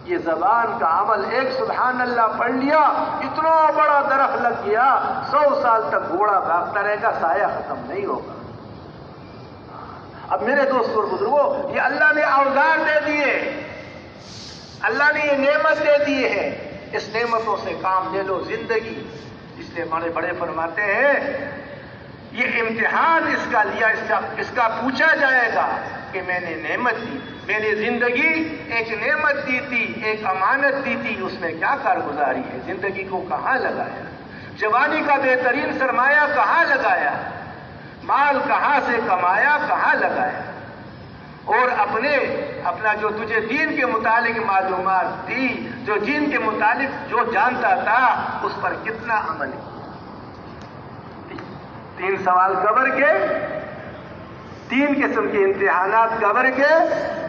یہ زبان کا عمل، ایک سبحان اللہ پڑھ لیا، اتنا بڑا درخت لگ گیا، 100 سال تک گھوڑا بھاگتا رہے گا، سایہ ختم نہیں ہوگا۔ اب میرے دوستوں اور بزرگوں، یہ اللہ نے اوزار دے دیے، اللہ نے یہ نعمت دے دی ہے، اس نعمتوں سے کام لے لو زندگی۔ اس لیے بڑے بڑے فرماتے ہیں یہ امتحان اس کا لیا، اس کا پوچھا جائے گا کہ میں نے نعمت دی، میں نے زندگی ایک نعمت دی تھی، ایک امانت دی تھی، اس میں کیا کارگزاری ہے؟ زندگی کو کہاں لگایا؟ جوانی کا بہترین سرمایہ کہاں لگایا؟ مال کہاں سے کمایا، کہاں لگایا؟ اور اپنا جو تجھے دین کے متعلق معلومات تھی، جو دین کے متعلق جو جانتا تھا، اس پر کتنا عمل ہے؟ 3 سوال قبر کے، 3 قسم کے امتحانات قبر کے،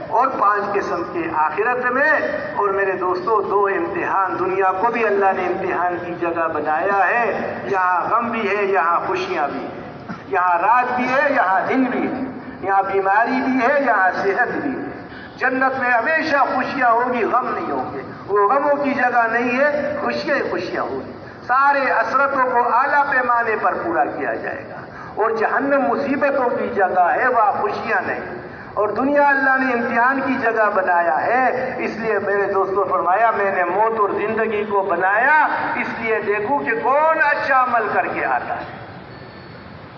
اور 5 قسم کے آخرت میں۔ اور میرے دوستوں 2 امتحان دنیا کو بھی اللہ نے امتحان کی جگہ بنایا ہے، یہاں غم بھی ہے، یہاں خوشیاں بھی ہیں، یہاں رات بھی ہے، یہاں دن بھی ہے، یہاں بیماری بھی ہے، یہاں صحت بھی ہے۔ جنت میں ہمیشہ خوشیاں ہوگی، غم نہیں ہوں گے، وہ غموں کی جگہ نہیں ہے، خوشیاں خوشیاں ہوگی، سارے حسرتوں کو اعلیٰ پیمانے پر پورا کیا جائے گا۔ اور جہنم مصیبتوں کی جگہ ہے، وہاں خوشیاں نہیں۔ اور دنیا اللہ نے امتحان کی جگہ بنایا ہے، اس لیے میرے دوستوں فرمایا میں نے موت اور زندگی کو بنایا اس لیے دیکھوں کہ کون اچھا عمل کر کے آتا ہے۔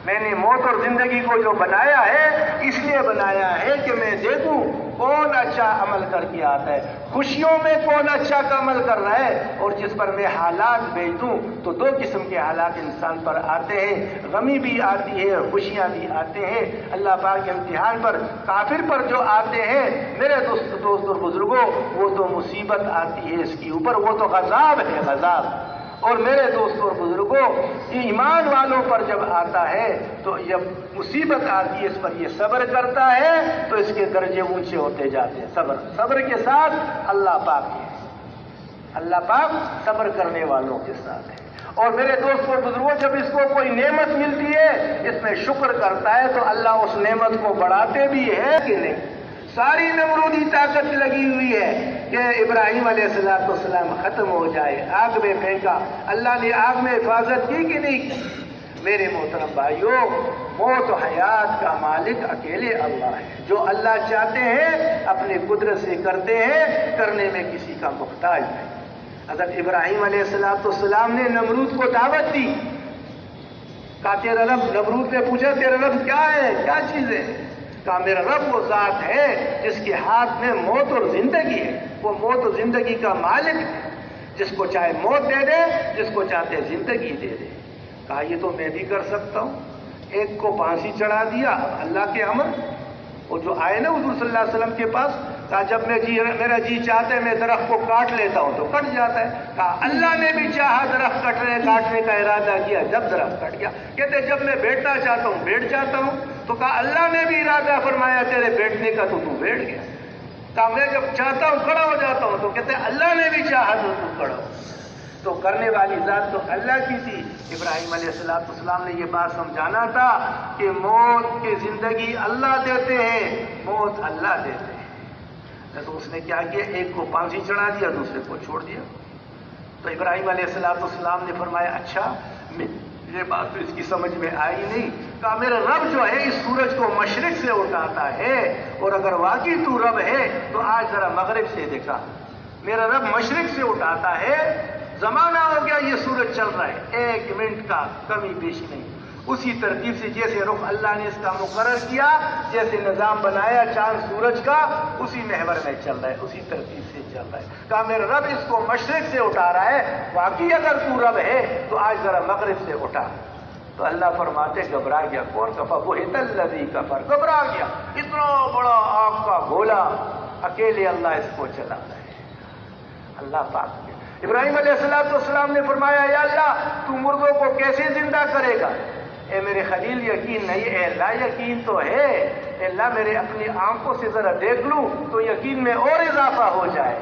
میں نے موت اور زندگی کو جو بنایا ہے اس لیے بنایا ہے کہ میں دیکھوں کون اچھا عمل کر کے آتا ہے، خوشیوں میں کون اچھا عمل کر رہا ہے، اور جس پر میں حالات بھیج دوں تو 2 قسم کے حالات انسان پر آتے ہیں، غمی بھی آتی ہے اور خوشیاں بھی آتے ہیں۔ اللہ پاک کے امتحان پر کافر پر جو آتے ہیں میرے دوست اور بزرگوں، وہ تو مصیبت آتی ہے اس کے اوپر، وہ تو عذاب ہے، عذاب۔ اور میرے دوستوں اور بزرگوں، ایمان والوں پر جب آتا ہے تو جب مصیبت آتی ہے اس پر یہ صبر کرتا ہے تو اس کے درجے اونچے ہوتے جاتے ہیں۔ صبر کے ساتھ اللہ پاک ہے، اللہ پاک صبر کرنے والوں کے ساتھ ہے۔ اور میرے دوستوں اور بزرگوں، جب اس کو کوئی نعمت ملتی ہے اس میں شکر کرتا ہے تو اللہ اس نعمت کو بڑھاتے بھی ہے کہ نہیں؟ ساری نمرودی طاقت لگی ہوئی ہے کہ ابراہیم علیہ السلام ختم ہو جائے، آگ میں پھینکا، اللہ نے آگ میں حفاظت کی کہ نہیں کی؟ میرے محترم بھائیوں، موت و حیات کا مالک اکیلے اللہ ہے، جو اللہ چاہتے ہیں اپنے قدرت سے کرتے ہیں، کرنے میں کسی کا محتاج نہیں۔ حضرت ابراہیم علیہ السلام نے نمرود کو دعوت دی، کہا تیرا رب، نمرود نے پوچھا تیرا رب کیا ہے، کیا چیز ہے؟ کہا میرا رب وہ ذات ہے جس کے ہاتھ میں موت اور زندگی ہے، وہ موت اور زندگی کا مالک ہے۔ جس کو چاہے موت دے دے، جس کو چاہتے زندگی دے دے۔ کہا یہ تو میں بھی کر سکتا ہوں۔ ایک کو پھانسی چڑھا دیا، اللہ کے امر، وہ جو آئے نا حضور صلی اللہ علیہ وسلم کے پاس، کہا جب میرا جی چاہتا ہے میں درخت کو کاٹ لیتا ہوں تو کٹ جاتا ہے۔ کہا اللہ نے بھی چاہا درخت کاٹنے کا ارادہ کیا، جب درخت کٹ گیا۔ کہتے جب میں بیٹھنا چاہتا ہوں بیٹھ جاتا ہوں، تو کہا اللہ نے بھی ارادہ فرمایا تیرے بیٹھنے کا تو بیٹھ گیا۔ کہا میں جب چاہتا ہوں کھڑا ہو جاتا ہوں، تو کہتے اللہ نے بھی چاہا تو کھڑا ہو۔ تو کرنے والی ذات تو اللہ کی تھی۔ ابراہیم علیہ السلام نے یہ بات سمجھانا تھا کہ موت کی زندگی اللہ دیتے ہیں، موت اللہ دیتے ہیں۔ تو اس نے کیا کیا، ایک کو پھانسی چڑھا دیا، دوسرے کو چھوڑ دیا۔ تو ابراہیم علیہ السلام نے فرمایا اچھا یہ بات تو اس کی سمجھ میں آئی نہیں۔ کہا میرا رب جو ہے اس سورج کو مشرق سے اٹھاتا ہے، اور اگر واقعی تو رب ہے تو آج ذرا مغرب سے دکھا۔ میرا رب مشرق سے اٹھاتا ہے، زمانہ ہو گیا یہ سورج چل رہا ہے، 1 منٹ کا کمی بیشی نہیں۔ اسی ترتیب سے جیسے رخ اللہ نے اس کا مقرر کیا، جیسے نظام بنایا چاند سورج کا، اسی محور میں چل رہا ہے، اسی ترتیب سے چل رہا ہے۔ کہا میرا رب اس کو مشرق سے اٹھا رہا ہے، واقعی اگر تو رب ہے تو آج ذرا مغرب سے اٹھا۔ تو اللہ فرماتے گھبرا گیا، کون کفر؟ بہت الذی کفر، گھبرا گیا۔ اتنا بڑا آگ کا گولا اکیلے اللہ اس کو چلا رہا ہے، اللہ پاک۔ ابراہیم علیہ السلام نے فرمایا یا اللہ تو مردوں کو کیسے زندہ کرے گا؟ اے میرے خلیل یقین نہیں، اے اللہ یقین تو ہے، اے اللہ میرے اپنی آنکھوں سے ذرا دیکھ لوں تو یقین میں اور اضافہ ہو جائے۔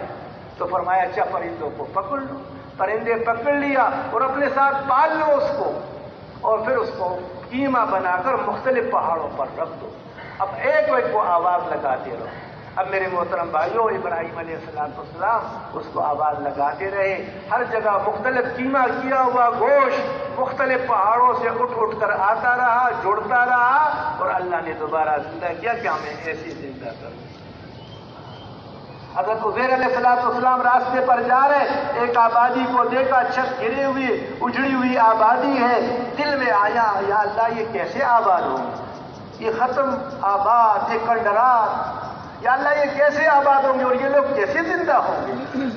تو فرمایا اچھا پرندوں کو پکڑ لو۔ پرندے پکڑ لیا اور اپنے ساتھ پال لو اس کو، اور پھر اس کو قیمہ بنا کر مختلف پہاڑوں پر رکھ دو۔ اب ایک کو آواز لگاتے رہو۔ اب میرے محترم بھائیوں، ابراہیم علیہ السلام اس کو آواز لگاتے رہے، ہر جگہ مختلف قیمہ کیا ہوا گوشت مختلف پہاڑوں سے اٹھ کر آتا رہا، جڑتا رہا، اور اللہ نے دوبارہ زندہ کیا کہ ہمیں ایسے زندہ کروں۔ حضرت عزیر علیہ السلام راستے پر جا رہے، ایک آبادی کو دیکھا، چھت گری ہوئی اجڑی ہوئی آبادی ہے۔ دل میں آیا یا اللہ یہ کیسے آباد ہوگی، یہ ختم آباد، یہ کنڈرات، یا اللہ یہ کیسے آباد ہوں گے اور یہ لوگ کیسے زندہ ہوں گے؟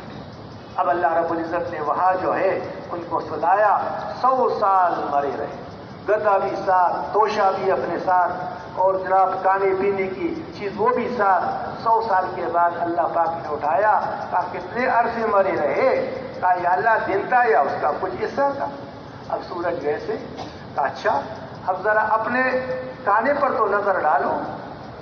اب اللہ رب العزت نے وہاں جو ہے ان کو سلایا، 100 سال مرے رہے، گدھا بھی ساتھ، توشا بھی اپنے ساتھ، اور جناب کھانے پینے کی چیز وہ بھی ساتھ۔ 100 سال کے بعد اللہ پاک نے اٹھایا، کہا کتنے عرصے مرے رہے؟ کہا یا اللہ دن تھا یا اس کا کچھ حصہ تھا۔ اب سورج ویسے، کہا اچھا اب ذرا اپنے کھانے پر تو نظر ڈالو،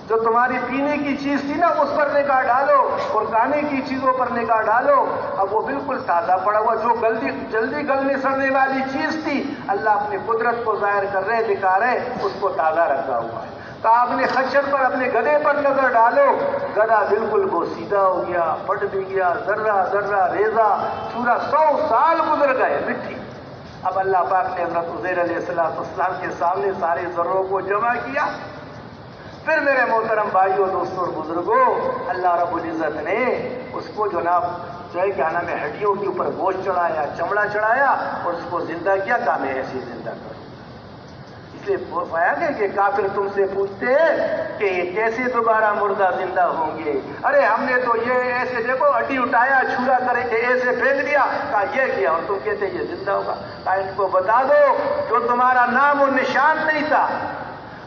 جو تمہاری پینے کی چیز تھی نا اس پر نگاہ ڈالو، اور کھانے کی چیزوں پر نگاہ ڈالو، اب وہ بالکل تازہ پڑا ہوا، جو جلدی گلنے سڑنے والی چیز تھی اللہ اپنی قدرت کو ظاہر کر رہے، دکھا رہے، اس کو تازہ رکھا ہوا ہے۔ کہا اپنے خچر پر، اپنے گدھے پر نظر ڈالو، گدھا بالکل وہ سیدھا ہو گیا، پٹ بھی گیا، ذرہ ریزہ چورا، 100 سال گزر گئے مٹی۔ اب اللہ پاک نے حضرت عزیر علیہ السلام کے سامنے سارے ذروں کو جمع کیا۔ پھر میرے محترم بھائیوں، دوستوں اور بزرگوں، اللہ رب العزت نے اس کو جناب جو ہے کیا نام ہے ہڈیوں کے اوپر گوشت چڑھایا، چمڑا چڑھایا، اور اس کو زندہ کیا، کہا میں ایسے زندہ کروں۔ اس لیے پایا گیا کہ کافر تم سے پوچھتے ہیں کہ یہ کیسے دوبارہ مردہ زندہ ہوں گے؟ ارے ہم نے تو یہ ایسے دیکھو ہڈی اٹھایا، چھوڑا کرے کہ ایسے پھینک دیا، کہا یہ کیا، اور تم کہتے یہ زندہ ہوگا؟ کہا ان کو بتا دو جو تمہارا نام و نشان نہیں تھا،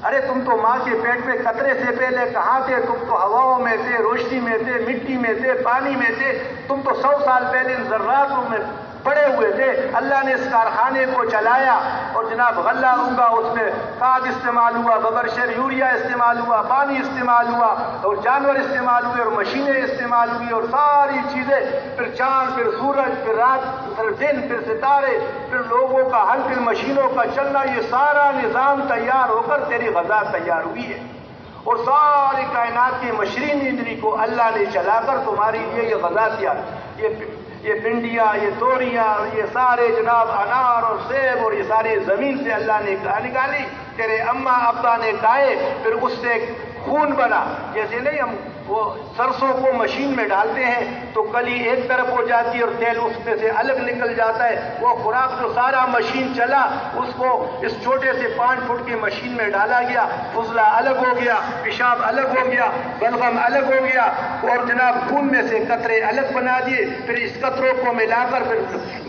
ارے تم تو ماں کے پیٹ میں قطرے سے پہلے کہاں تھے؟ تم تو ہواؤں میں تھے، روشنی میں تھے، مٹی میں تھے، پانی میں تھے، تم تو 100 سال پہلے ان ذراتوں میں پڑے ہوئے تھے۔ اللہ نے اس کارخانے کو چلایا، اور جناب غلہ ہوں گا، اس میں کھاد استعمال ہوا، ببرشر یوریا استعمال ہوا، پانی استعمال ہوا، اور جانور استعمال ہوئے، اور مشینیں استعمال ہوئی، اور ساری چیزیں، پھر چاند، پھر سورج، پھر رات، پھر دن، پھر ستارے، پھر لوگوں کا حل، پھر مشینوں کا چلنا، یہ سارا نظام تیار ہو کر تیری غذا تیار ہوئی ہے۔ اور ساری کائنات کی مشینری کو اللہ نے چلا کر تمہارے لیے یہ غذا تیار، یہ پنڈیاں، یہ توریاں، یہ سارے جناب انار اور سیب، اور یہ سارے زمین سے اللہ نے نکالی، تیرے اماں ابا نے کھائے، پھر اس سے خون بنا. جیسے نہیں ہم وہ سرسوں کو مشین میں ڈالتے ہیں تو کلی ایک طرف ہو جاتی ہے اور تیل اس میں سے الگ نکل جاتا ہے. وہ خوراک جو سارا مشین چلا اس کو اس چھوٹے سے 5 فٹ کی مشین میں ڈالا گیا, فضلہ الگ ہو گیا, پیشاب الگ ہو گیا, بلغم الگ ہو گیا, اور جناب خون میں سے قطرے الگ بنا دیے. پھر اس قطروں کو ملا کر پھر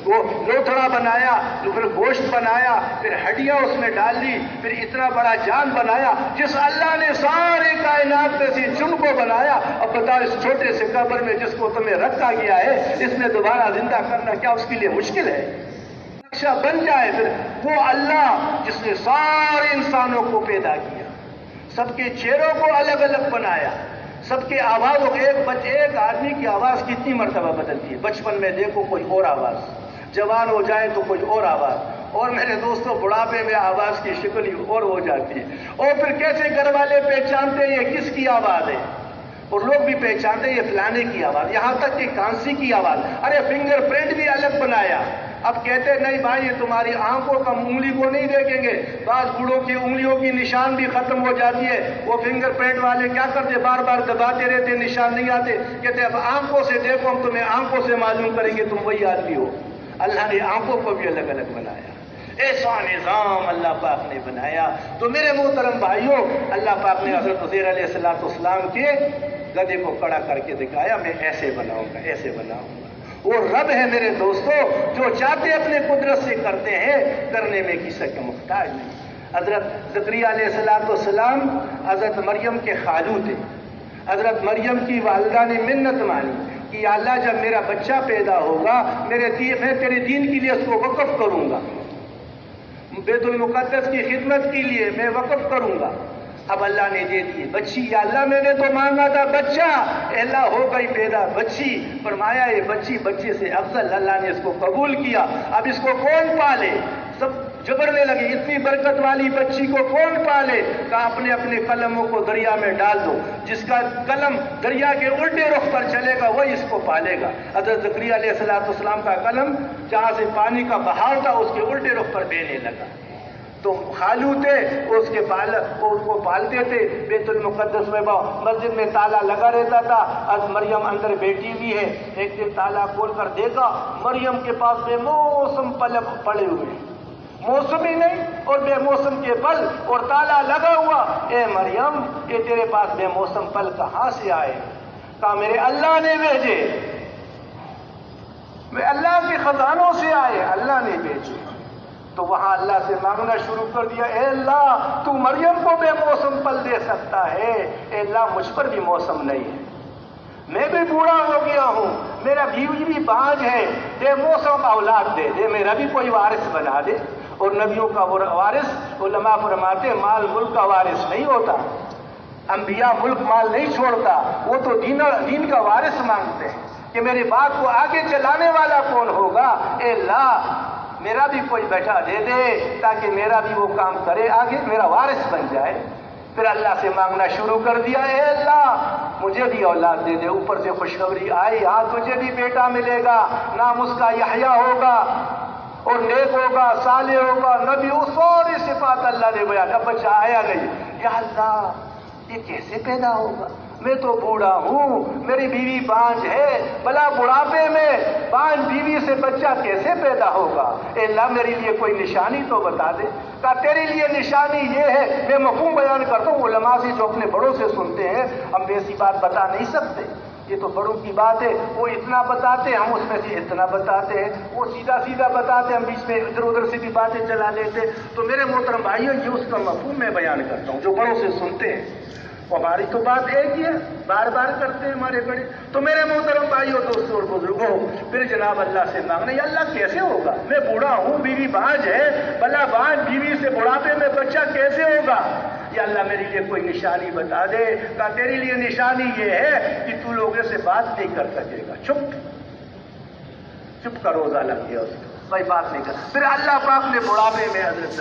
وہ لوتھڑا بنایا, پھر گوشت بنایا, پھر ہڈیاں اس میں ڈال دی, پھر اتنا بڑا جان بنایا. جس اللہ نے سارے کائنات میں سے جن کو بنایا, اب بتاؤ اس چھوٹے سے قبر میں جس کو تمہیں رکھا گیا ہے اس میں دوبارہ زندہ کرنا کیا اس کے لیے مشکل ہے؟ نقشہ بن جائے. پھر وہ اللہ جس نے سارے انسانوں کو پیدا کیا, سب کے چہروں کو الگ الگ بنایا, سب کے آوازوں ایک آدمی کی آواز کتنی مرتبہ بدلتی ہے. بچپن میں دیکھو کوئی اور آواز, جوان ہو جائے تو کوئی اور آواز, اور میرے دوستوں بڑھاپے میں آواز کی شکل ہی اور ہو جاتی ہے. اور پھر کیسے گھر والے پہچانتے ہیں یہ کس کی آواز ہے, اور لوگ بھی پہچانتے ہیں یہ فلانے کی آواز, یہاں تک کہ کانسی کی آواز. ارے فنگر پرنٹ بھی الگ بنایا. اب کہتے نہیں بھائی یہ تمہاری آنکھوں کا انگلی کو نہیں دیکھیں گے, بعض بوڑھوں کی انگلیوں کی نشان بھی ختم ہو جاتی ہے. وہ فنگر پرنٹ والے کیا کرتے, بار بار دباتے رہتے, نشان نہیں آتے. کہتے اب آنکھوں سے دیکھو, ہم تمہیں آنکھوں سے معلوم کریں گے تم وہی آدمی ہو. اللہ نے آنکھوں کو بھی الگ الگ بنایا. ایسا نظام اللہ پاک نے بنایا. تو میرے محترم بھائیوں, اللہ پاک نے حضرت عزیر علیہ السلام کے گدھے کو کھڑا کر کے دکھایا, میں ایسے بناؤں گا, ایسے بناؤں گا. وہ رب ہے میرے دوستوں, جو چاہتے اپنے قدرت سے کرتے ہیں, کرنے میں کسی کے محتاج نہیں. حضرت زکریا علیہ السلام حضرت مریم کے خالو تھے. حضرت مریم کی والدہ نے منت مانی کہ یا اللہ جب میرا بچہ پیدا ہوگا میں تیرے دین کے لیے اس کو وقف کروں گا, بیت المقدس کی خدمت کے لیے میں وقف کروں گا. اب اللہ نے دے دی بچی. یا اللہ میں نے تو مانگا تھا بچہ, اللہ ہو گئی پیدا بچی. فرمایا یہ بچے سے افضل, اللہ نے اس کو قبول کیا. اب اس کو کون پالے؟ سب جبرنے لگے, اتنی برکت والی بچی کو کون پالے؟ کہا اپنے اپنے قلموں کو دریا میں ڈال دو, جس کا قلم دریا کے الٹے رخ پر چلے گا وہی اس کو پالے گا. حضرت زکریا علیہ السلام کا قلم جہاں سے پانی کا بہاؤ تھا اس کے الٹے رخ پر بہنے لگا. تو خالو تھے اس کو پالتے تھے. بیت المقدس میں مسجد میں تالا لگا رہتا تھا. آج مریم اندر بیٹھی ہوئی ہے, ایک دن تالا کھول کر دیکھا مریم کے پاس بے موسم پھل پڑے ہوئے, موسم ہی نہیں اور بے موسم کے پھل, اور تالا لگا ہوا. اے مریم یہ تیرے پاس بے موسم پھل کہاں سے آئے؟ کہا میرے اللہ نے بھیجے, میں اللہ کے خزانوں سے آئے, اللہ نے بھیجے. تو وہاں اللہ سے مانگنا شروع کر دیا, اے اللہ تو مریم کو بے موسم پھل دے سکتا ہے, اے اللہ مجھ پر بھی موسم نہیں ہے, میں بھی بوڑھا ہو گیا ہوں, میرا بیوی بھی بانج ہے, بے موسم اولاد دے دے, میرا بھی کوئی وارث بنا دے. اور نبیوں کا وارث, علماء فرماتے مال ملک کا وارث نہیں ہوتا, انبیاء ملک مال نہیں چھوڑتا, وہ تو دین کا وارث مانگتے ہیں کہ میری بات کو آگے چلانے والا کون ہوگا. اے اللہ میرا بھی کوئی بیٹا دے دے تاکہ میرا بھی وہ کام کرے, آگے میرا وارث بن جائے. پھر اللہ سے مانگنا شروع کر دیا, اے اللہ مجھے بھی اولاد دے دے. اوپر سے خوشخبری آئی, ہاں تجھے بھی بیٹا ملے گا, نام اس کا یحییٰ ہوگا, اور نیک ہوگا, صالح ہوگا, نبی, وہ ساری صفات اللہ نے بیان. اب بچہ آیا نہیں, یا اللہ یہ کیسے پیدا ہوگا, میں تو بوڑھا ہوں, میری بیوی بانج ہے, بلا بڑھاپے میں بانج بیوی سے بچہ کیسے پیدا ہوگا. اے اللہ میرے لیے کوئی نشانی تو بتا دے. کہا تیرے لیے نشانی یہ ہے, میں مفہوم بیان کرتا ہوں, علماء سے جو اپنے بڑوں سے سنتے ہیں, ہم ایسی بات بتا نہیں سکتے, یہ تو بڑوں کی بات ہے, وہ اتنا بتاتے ہم اس میں سے اتنا بتاتے ہیں, وہ سیدھا سیدھا بتاتے ہم بیچ میں ادھر ادھر سے بھی باتیں چلا لیتے. تو میرے محترم بھائیوں یہ اس کا مفہوم میں بیان کرتا ہوں جو بڑوں سے سنتے ہیں. ہماری تو بات ایک ہی ہے, بار بار کرتے ہیں ہمارے بڑے. تو میرے محترم بھائیوں دوستوں اور بزرگوں, پھر جناب اللہ سے مانگنا, یا اللہ کیسے ہوگا, میں بوڑھا ہوں, بیوی بانج ہے, بلا بانج بیوی سے بڑھاپے میں بچہ کیسے ہوگا. یا اللہ میرے لیے کوئی نشانی بتا دے. کہا تیرے لیے نشانی یہ ہے کہ تو لوگوں سے بات نہیں کر سکے گا, چپ کا روزہ لگ گیا اس کو, کوئی بات نہیں کر. پھر اللہ پاک نے بڑھاپے میں حضرت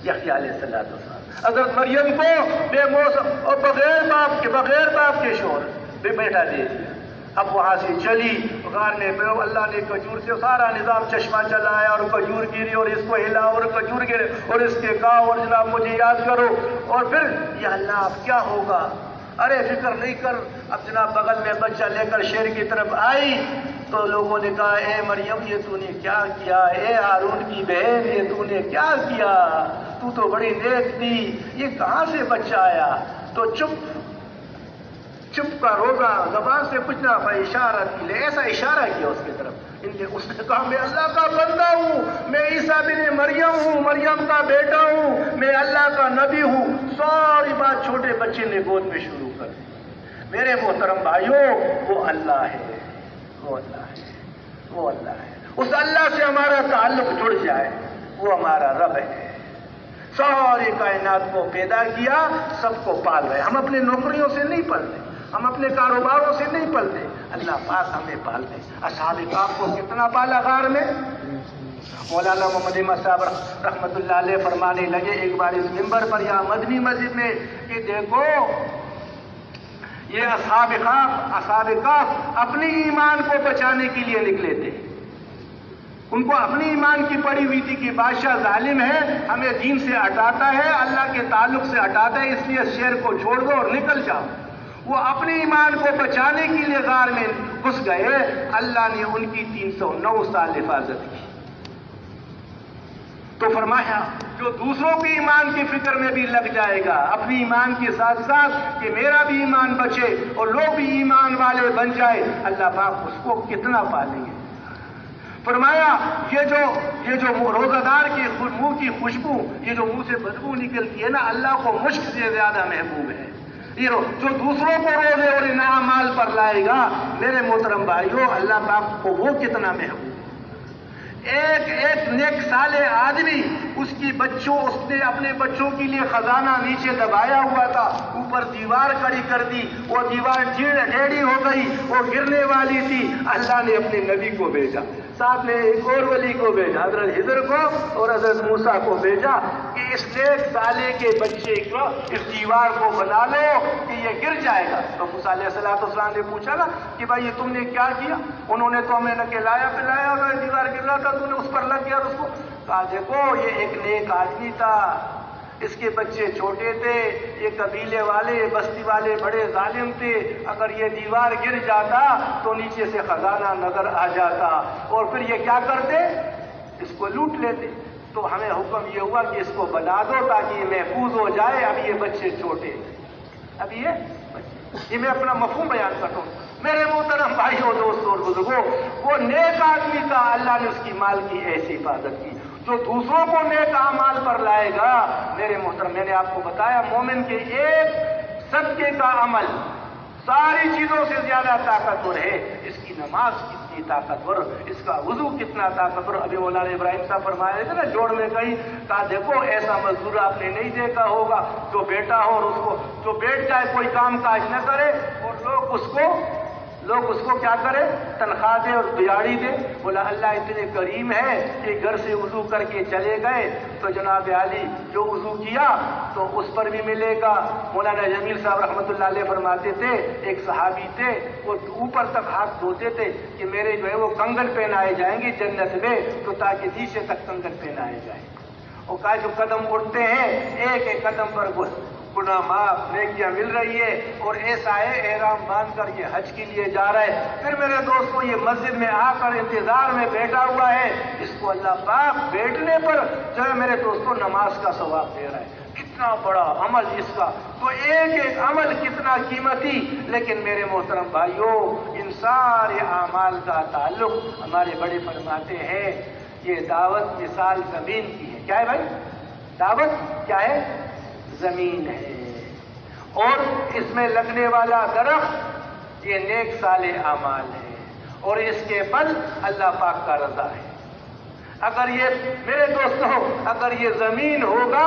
یحییٰ علیہ السلام حضرت مریم کو بے موسم اور بغیر باپ کے شوہر بے بیٹا دے دیا. اب وہاں سے چلی غار نے, اللہ نے کھجور سے سارا نظام چشمہ چلایا, اور کھجور گری اور اس کو ہلا اور کھجور گرے اور اس کے کہا اور جناب مجھے یاد کرو. اور پھر یا اللہ اب کیا ہوگا, ارے فکر نہیں کر. اب جناب بغل میں بچہ لے کر شیر کی طرف آئی تو لوگوں نے کہا اے مریم یہ تو نے کیا کیا, اے ہارون کی بہن یہ تو نے کیا کیا, تو تو بڑی نیک تھی, یہ کہاں سے بچہ آیا؟ تو چپ کا روزہ زبان سے کچھ نہ اشارہ کی لے, ایسا اشارہ کیا اس کی طرف. اس نے کہا میں اللہ کا بندہ ہوں, میں عیسیٰ بن مریم ہوں, مریم کا بیٹا ہوں, میں اللہ کا نبی ہوں. ساری بات چھوٹے بچے نے گود میں شروع کر دی. میرے محترم بھائیوں, وہ اللہ ہے, وہ اللہ ہے, وہ اللہ ہے. اس اللہ سے ہمارا تعلق جڑ جائے, وہ ہمارا رب ہے. ساری کائنات کو پیدا کیا, سب کو پال رہے. ہم اپنے نوکریوں سے نہیں پلتے, ہم اپنے کاروباروں سے نہیں پلتے, اللہ پاک ہمیں پالتے. اصحاب کہف کو کتنا پالا غار میں. مولانا محمد احمد صاحب رحمۃ اللہ علیہ فرمانے لگے ایک بار اس منبر پر یا مدنی مسجد میں کہ دیکھو یہ اصحاب کہف اپنی ایمان کو بچانے کے لیے نکلے تھے. ان کو اپنی ایمان کی پڑی ہوئی تھی کہ بادشاہ ظالم ہے, ہمیں دین سے ہٹاتا ہے, اللہ کے تعلق سے ہٹاتا ہے, اس لیے شہر کو چھوڑ دو اور نکل جاؤ. وہ اپنے ایمان کو بچانے کے لیے غار میں گھس گئے. اللہ نے ان کی 309 سال حفاظت کی. تو فرمایا جو دوسروں کے ایمان کی فکر میں بھی لگ جائے گا, اپنی ایمان کے ساتھ ساتھ کہ میرا بھی ایمان بچے اور لوگ بھی ایمان والے بن جائے, اللہ پاک اس کو کتنا پالیں گے. فرمایا یہ جو روزہ دار کے منہ کی خوشبو, یہ جو منہ سے بدبو نکلتی ہے نا, اللہ کو مشک سے زیادہ محبوب ہے. یہ جو دوسروں کو روزے اور ان اعمال پر لائے گا, میرے محترم بھائیوں, اللہ پاک کو وہ کتنا محبوب. ایک نیک صالح آدمی, اس نے اپنے بچوں کے لیے خزانہ نیچے دبایا ہوا تھا, اوپر دیوار کھڑی کر دی, وہ دیوار ٹیڑھی ہو گئی, وہ گرنے والی تھی. اللہ نے اپنے نبی کو بھیجا, ساتھ میں ایک اور ولی کو بھیجا, حضرت خضر کو اور حضرت موسیٰ کو بھیجا کہ اس نیک صالح کے بچے کو اس دیوار کو بنا لو کہ یہ گر جائے گا. تو موسیٰ علیہ السلام نے پوچھا نا کہ بھائی یہ تم نے کیا کیا؟ انہوں نے تو ہمیں نہ کھلایا پلایا, اور دیوار گر رہا تھا تو نے اس پر لگ گیا. اور اس کو کہا دیکھو یہ ایک نیک آدمی تھا, اس کے بچے چھوٹے تھے, یہ قبیلے والے بستی والے بڑے ظالم تھے, اگر یہ دیوار گر جاتا تو نیچے سے خزانہ نظر آ جاتا اور پھر یہ کیا کرتے, اس کو لوٹ لیتے. تو ہمیں حکم یہ ہوا کہ اس کو بنا دو تاکہ یہ محفوظ ہو جائے. اب یہ بچے چھوٹے, اب یہ میں اپنا مفہوم بیان کرتا ہوں. میرے محترم بھائیوں دوستوں اور بزرگوں, وہ نیک آدمی تھا, اللہ نے اس کی مال کی ایسی حفاظت کی. جو دوسروں کو نیک اعمال پر لائے گا, میرے محترم میں نے آپ کو بتایا مومن کے ایک صدقے کا عمل ساری چیزوں سے زیادہ طاقتور ہے. اس کی نماز کتنی طاقتور, اس کا وضو کتنا طاقتور. ابھی مولانا ابراہیم صاحب فرمایا تھے نا جوڑ میں کہیں, کہا دیکھو ایسا مزدور آپ نے نہیں دیکھا ہوگا جو بیٹا ہو اور اس کو جو بیٹھ جائے کوئی کام کاج نہ کرے اور لوگ اس کو کیا کرے, تنخواہ دے اور دیاڑی دے. بولا اللہ اتنے کریم ہے کہ گھر سے وضو کر کے چلے گئے تو جناب علی جو وضو کیا تو اس پر بھی ملے گا. مولانا جمیل صاحب رحمۃ اللہ علیہ فرماتے تھے ایک صحابی تھے, وہ اوپر تک ہاتھ دھوتے تھے کہ میرے جو ہے وہ کنگن پہنائے جائیں گے جنت میں, تو تاکہ نیچے تک کنگن پہنائے جائیں. اور کہا جو قدم اٹھتے ہیں ایک ایک قدم پر گناہ معاف, نیکیاں مل رہی ہے, اور ایسا ہے احرام باندھ کر یہ حج کے لیے جا رہا ہے. پھر میرے دوستوں یہ مسجد میں آ کر انتظار میں بیٹھا ہوا ہے, اس کو اللہ پاک بیٹھنے پر جو ہے میرے دوستوں نماز کا ثواب دے رہا ہے. کتنا بڑا عمل اس کا, تو ایک ایک عمل کتنا قیمتی. لیکن میرے محترم بھائیوں, ان سارے اعمال کا تعلق ہمارے بڑے فرماتے ہیں یہ دعوت مثال زمین کی ہے. کیا ہے بھائی, دعوت کیا ہے, زمین ہے, اور اس میں لگنے والا درخت یہ نیک صالح اعمال ہے, اور اس کے پھل اللہ پاک کا رضا ہے. اگر یہ میرے دوستوں اگر یہ زمین ہوگا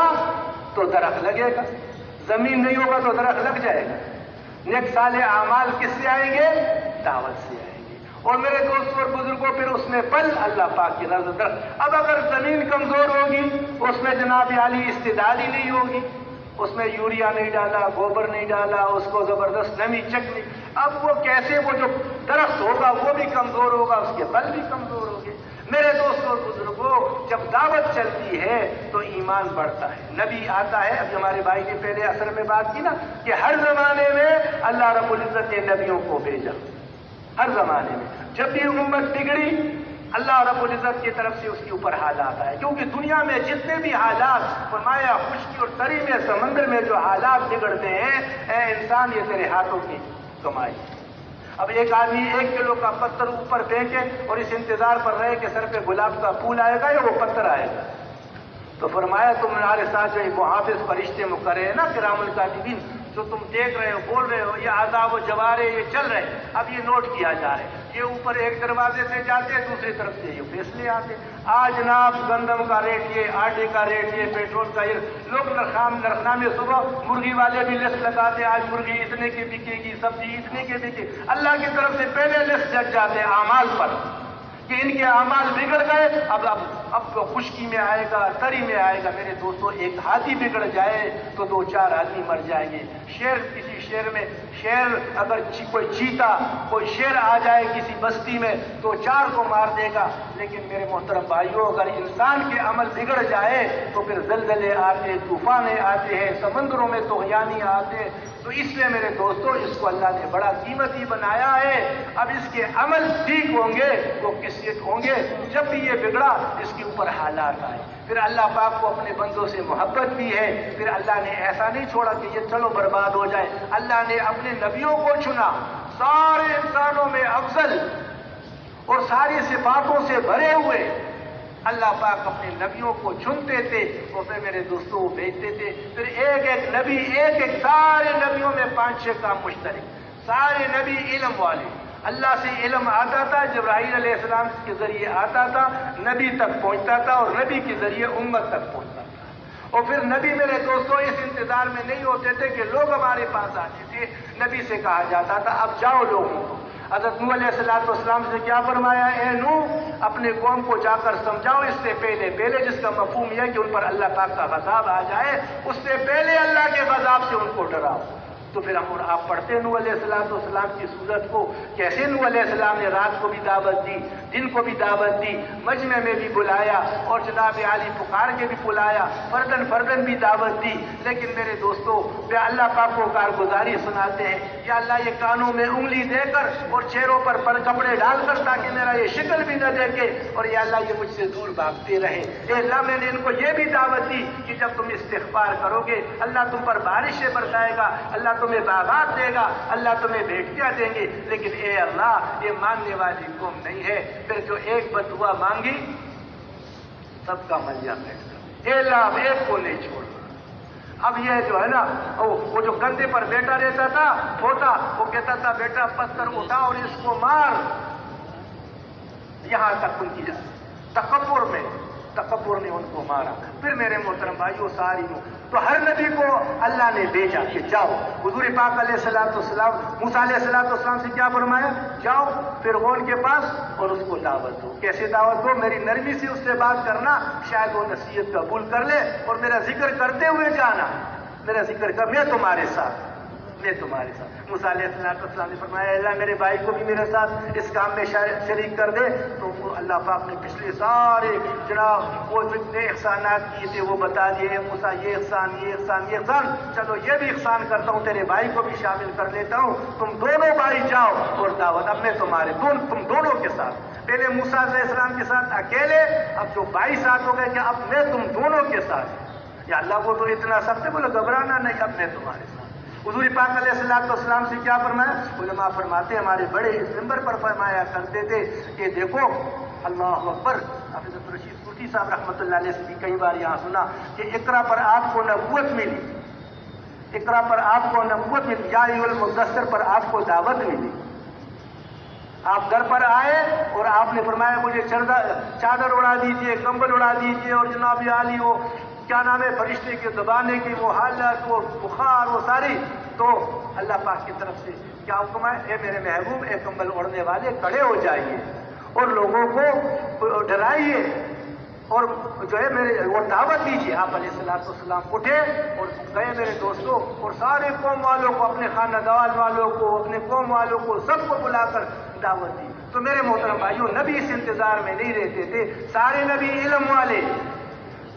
تو درخت لگے گا, زمین نہیں ہوگا تو درخت لگ جائے گا. نیک صالح اعمال کس سے آئیں گے, دعوت سے آئیں گے. اور میرے دوستوں اور بزرگوں پھر اس میں پھل اللہ پاک کی رضا درخت. اب اگر زمین کمزور ہوگی, اس میں جناب عالی استعداد ہی نہیں ہوگی, اس میں یوریا نہیں ڈالا, گوبر نہیں ڈالا, اس کو زبردست نمی چکنی, اب وہ کیسے, وہ جو درخت ہوگا وہ بھی کمزور ہوگا, اس کے پھل بھی کمزور ہوں گے. میرے دوستوں اور بزرگوں, جب دعوت چلتی ہے تو ایمان بڑھتا ہے, نبی آتا ہے. اب ہمارے بھائی نے پہلے اثر میں بات کی نا کہ ہر زمانے میں اللہ رب العزت نے نبیوں کو بھیجا ہر زمانے میں. جب بھی امت بگڑی اللہ رب العزت کی طرف سے اس کے اوپر حالات آئے. کیونکہ دنیا میں جتنے بھی حالات فرمایا خشکی اور تری میں سمندر میں جو حالات بگڑتے ہیں اے انسان یہ تیرے ہاتھوں کی کمائی. اب ایک آدمی 1 کلو کا پتھر اوپر پھینکے اور اس انتظار پر رہے کہ سر پہ گلاب کا پھول آئے گا یا وہ پتھر آئے گا. تو فرمایا تمہارے ساتھ جو محافظ فرشتے مقرر ہیں نا کرام الکاتبین جو تم دیکھ رہے ہو بول رہے ہو یہ عذاب و جوارے یہ چل رہے ہیں اب یہ نوٹ کیا جا رہا ہے. یہ اوپر ایک دروازے سے جاتے ہیں دوسری طرف سے یہ فیصلے آتے. آج جناب گندم کا ریٹ یہ آٹے کا ریٹ یہ پیٹرول کا یہ لوگ نرخنامے صبح مرغی والے بھی لسٹ لگاتے آج مرغی اتنے کی بکے گی سبزی اتنے کی بکے. اللہ کی طرف سے پہلے لسٹ لگ جاتے ہیں اعمال پر کہ ان کے اعمال بگڑ گئے. اب تو خشکی میں آئے گا تری میں آئے گا. میرے دوستوں ایک ہاتھی بگڑ جائے تو 2-4 آدمی مر جائیں گے. کسی شہر میں شیر اگر کوئی چیتا کوئی شیر آ جائے کسی بستی میں تو 4 کو مار دے گا. لیکن میرے محترم بھائیوں اگر انسان کے عمل بگڑ جائے تو پھر زلزلے آتے طوفانیں آتے ہیں سمندروں میں طغیانی آتے. تو اس لیے میرے دوستوں اس کو اللہ نے بڑا قیمتی بنایا ہے. اب اس کے عمل ٹھیک ہوں گے وہ کس ہوں گے جب بھی یہ بگڑا اس کے اوپر حالات آئے. پھر اللہ پاک کو اپنے بندوں سے محبت بھی ہے. پھر اللہ نے ایسا نہیں چھوڑا کہ یہ چلو برباد ہو جائے. اللہ نے اپنے نبیوں کو چنا سارے انسانوں میں افضل اور ساری صفاتوں سے بھرے ہوئے. اللہ پاک اپنے نبیوں کو چنتے تھے اور پھر میرے دوستوں کو بھیجتے تھے. پھر ایک نبی ایک سارے نبیوں میں 5-6 کام مشترک. سارے نبی علم والے اللہ سے علم آتا تھا جبرائیل علیہ السلام کے ذریعے آتا تھا نبی تک پہنچتا تھا اور نبی کے ذریعے امت تک پہنچتا تھا. اور پھر نبی میرے دوستوں اس انتظار میں نہیں ہوتے تھے کہ لوگ ہمارے پاس آتے تھے. نبی سے کہا جاتا تھا اب جاؤ لوگوں کو. حضرت نوح علیہ السلام سے کیا فرمایا اے نوح اپنے قوم کو جا کر سمجھاؤ اس سے پہلے جس کا مفہوم یہ ہے کہ ان پر اللہ پاک کا غضب آ جائے اس سے پہلے اللہ کے غضب سے ان کو ڈراؤ. تو پھر ہم آپ پڑھتے نوح علیہ السلام کی صورت کو کیسے نوح علیہ السلام نے رات کو بھی دعوت دی دن کو بھی دعوت دی مجمع میں بھی بلایا اور جناب عالی پکار کے بھی بلایا فردن بھی دعوت دی. لیکن میرے دوستو اللہ پاک کو کارگزاری سناتے ہیں یا اللہ یہ کانوں میں انگلی دے کر اور چہروں پر کپڑے ڈال کر تاکہ میرا یہ شکل بھی نہ دیکھے اور یا اللہ یہ مجھ سے دور بھاگتے رہے. اے اللہ میں نے ان کو یہ بھی دعوت دی کہ جب تم استغفار کرو گے اللہ تم پر بارشیں برسائے گا اللہ تمہیں باغات دے گا اللہ تمہیں بیٹیاں دیں گے. لیکن اے اللہ یہ ماننے والی قوم نہیں ہے. پھر جو ایک بدعا مانگی سب کا ملیا بیٹھ گیا. اے اللہ اب ایک کو نہیں چھوڑنا. اب یہ جو ہے نا وہ جو کندھے پر بیٹا رہتا تھا چھوٹا وہ کہتا تھا بیٹا پتھر اٹھا اور اس کو مار. یہاں تک ان کی تکبر نے ان کو مارا. پھر میرے محترم بھائیو ساری تو ہر نبی کو اللہ نے بھیجا کہ جاؤ. حضور پاک علیہ السلام موسیٰ علیہ السلام سے کیا فرمایا جاؤ فرعون کے پاس اور اس کو دعوت دو. کیسے دعوت دو؟ میری نرمی سے اس سے بات کرنا شاید وہ نصیحت قبول کر لے اور میرا ذکر کرتے ہوئے جانا. میرا ذکر کر میں تمہارے ساتھ. موسیٰ علیہ السلام نے فرمایا اللہ میرے بھائی کو بھی میرے ساتھ اس کام میں شریک کر دے. تو اللہ پاک نے پچھلے سارے جناب وہ جتنے احسانات کیے تھے وہ بتا دیے. موسیٰ یہ احسان چلو یہ بھی احسان کرتا ہوں تیرے بھائی کو بھی شامل کر لیتا ہوں. تم دونوں بھائی جاؤ اور دعوت اب میں تم دونوں کے ساتھ. پہلے موسیٰ علیہ السلام کے ساتھ اکیلے اب جو 22 ساتھ ہو گئے کہ اب میں تم دونوں کے ساتھ. یا اللہ کو تو اتنا سب سے بولے گھبرانا نہیں اب میں تمہارے ساتھ. حضور پاک علیہ السلام سے کیا فرمایا؟ علماء فرماتے ہمارے بڑے اس منبر پر فرمایا کرتے تھے کہ دیکھو اللہ اکبر. حافظ رشید صوفی صاحب رحمۃ اللہ علیہ سے بھی کئی بار یہاں سنا کہ اقرا پر آپ کو نبوت ملی. یا ایھا المدثر پر آپ کو دعوت ملی. آپ گھر پر آئے اور آپ نے فرمایا مجھے چادر اڑا دیجئے کمبل اڑا دیجئے اور جناب عالی وہ کیا نام ہے فرشتے کے دبانے کی وہ حالت وہ بخار وہ ساری. تو اللہ پاک کی طرف سے کیا حکم ہے اے میرے محبوب اے کمبل اوڑھنے والے کھڑے ہو جائیے اور لوگوں کو ڈرائیے اور جو ہے میرے وہ دعوت دیجیے. آپ علیہ السلام اٹھے اور گئے میرے دوستوں اور سارے قوم والوں کو اپنے خاندان والوں کو اپنے قوم والوں کو سب کو بلا کر دعوت دی. تو میرے محترم بھائیوں نبی اس انتظار میں نہیں رہتے تھے. سارے نبی علم والے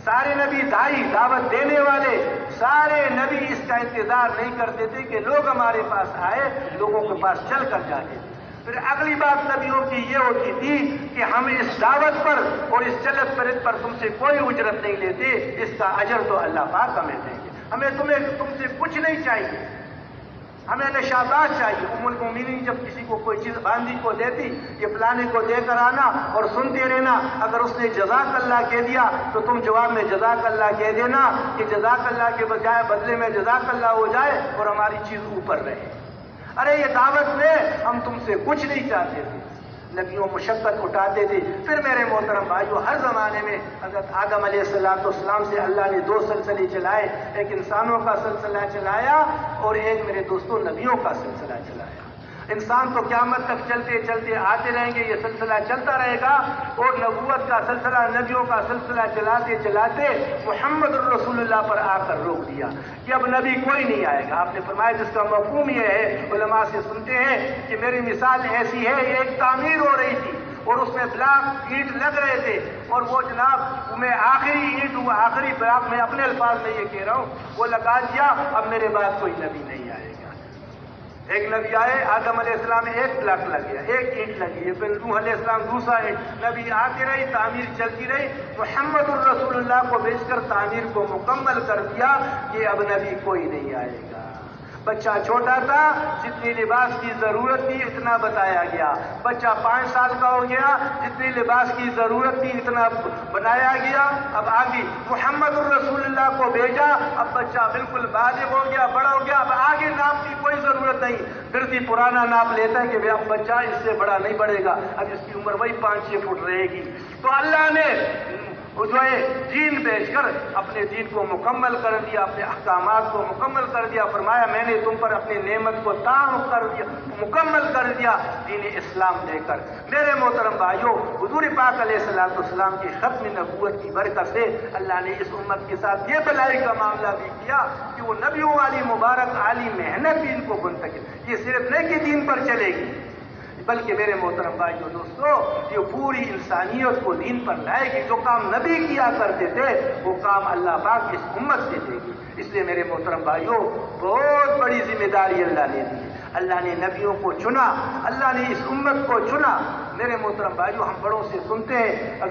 سارے نبی دائی دعوت دینے والے سارے نبی اس کا انتظار نہیں کرتے تھے کہ لوگ ہمارے پاس آئے، لوگوں کے پاس چل کر جاتے تھے۔ پھر اگلی بات نبیوں کی یہ ہوتی تھی کہ ہم اس دعوت پر اور اس چلت پرت پر تم سے کوئی اجرت نہیں لیتے، اس کا اجر تو اللہ پاک ہمیں دیں گے، ہمیں تم سے کچھ نہیں چاہیے، ہمیں نشاطات چاہیے۔ ام المومنین جب کسی کو کوئی چیز باندھی کو دیتی کہ فلانے کو دے کر آنا اور سنتے رہنا، اگر اس نے جزاک اللہ کہہ دیا تو تم جواب میں جزاک اللہ کہہ دینا کہ جزاک اللہ کے بجائے بدلے میں جزاک اللہ ہو جائے اور ہماری چیز اوپر رہے۔ ارے یہ دعوت میں ہم تم سے کچھ نہیں چاہتے تھے، نبیوں مشقت اٹھاتے تھے۔ پھر میرے محترم بھائیو، ہر زمانے میں حضرت آدم علیہ السلام سے اللہ نے دو سلسلے چلائے، ایک انسانوں کا سلسلہ چلایا اور ایک میرے دوستوں نبیوں کا سلسلہ چلایا۔ انسان تو قیامت تک چلتے چلتے آتے رہیں گے، یہ سلسلہ چلتا رہے گا، اور نبوت کا سلسلہ نبیوں کا سلسلہ چلاتے چلاتے محمد الرسول اللہ پر آ کر روک دیا کہ اب نبی کوئی نہیں آئے گا۔ آپ نے فرمایا جس کا مفہوم یہ ہے، علماء سے سنتے ہیں کہ میری مثال ایسی ہے، ایک تعمیر ہو رہی تھی اور اس میں بلاک اینٹ لگ رہے تھے، اور وہ جناب میں آخری اینٹ ہوا، آخری بلاک، میں اپنے الفاظ میں یہ کہہ رہا ہوں، وہ لگا دیا، اب میرے بعد کوئی نبی نہیں آئے گا۔ ایک نبی آئے، آدم علیہ السلام ایک بلاک لگ گیا، ایک اینٹ لگی ہے، پھر نوح علیہ السلام دوسرا اینٹ، نبی آتی رہی، تعمیر چلتی رہی، محمد الرسول اللہ کو بھیج کر تعمیر کو مکمل کر دیا کہ اب نبی کوئی نہیں آئے گا۔ بچہ چھوٹا تھا، جتنی لباس کی ضرورت تھی اتنا بتایا گیا، بچہ 5 سال کا ہو گیا، جتنی لباس کی ضرورت تھی اتنا بنایا گیا، اب آگے محمد الرسول اللہ کو بھیجا، اب بچہ بالکل بالغ ہو گیا، بڑا ہو گیا، اب آگے ناپ کی کوئی ضرورت نہیں، پھر بھی پرانا ناپ لیتا ہے کہ اب بچہ اس سے بڑا نہیں بڑھے گا، اب اس کی عمر وہی 5-6 فٹ رہے گی۔ تو اللہ نے جو ہے دین بھیج کر اپنے دین کو مکمل کر دیا، اپنے احکامات کو مکمل کر دیا، فرمایا میں نے تم پر اپنی نعمت کو تام کر دیا، مکمل کر دیا دین اسلام دے کر۔ میرے محترم بھائیوں، حضور پاک علیہ السلام کی ختم نبوت کی برکت سے اللہ نے اس امت کے ساتھ یہ بلائی کا معاملہ بھی کیا کہ وہ نبیوں والی مبارک عالی محنت دین کو منتقل، یہ صرف نہیں کہ دین پر چلے گی، بلکہ میرے محترم بھائیو دوستو، یہ پوری انسانیت کو دین پر لائے گی۔ جو کام نبی کیا کرتے تھے وہ کام اللہ پاک اس امت سے دے گی۔ اس لیے میرے محترم بھائیو، بہت بڑی ذمہ داری اللہ نے دی، اللہ نے نبیوں کو چنا، اللہ نے اس امت کو چنا۔ میرے محترم بھائیو، ہم بڑوں سے سنتے ہیں،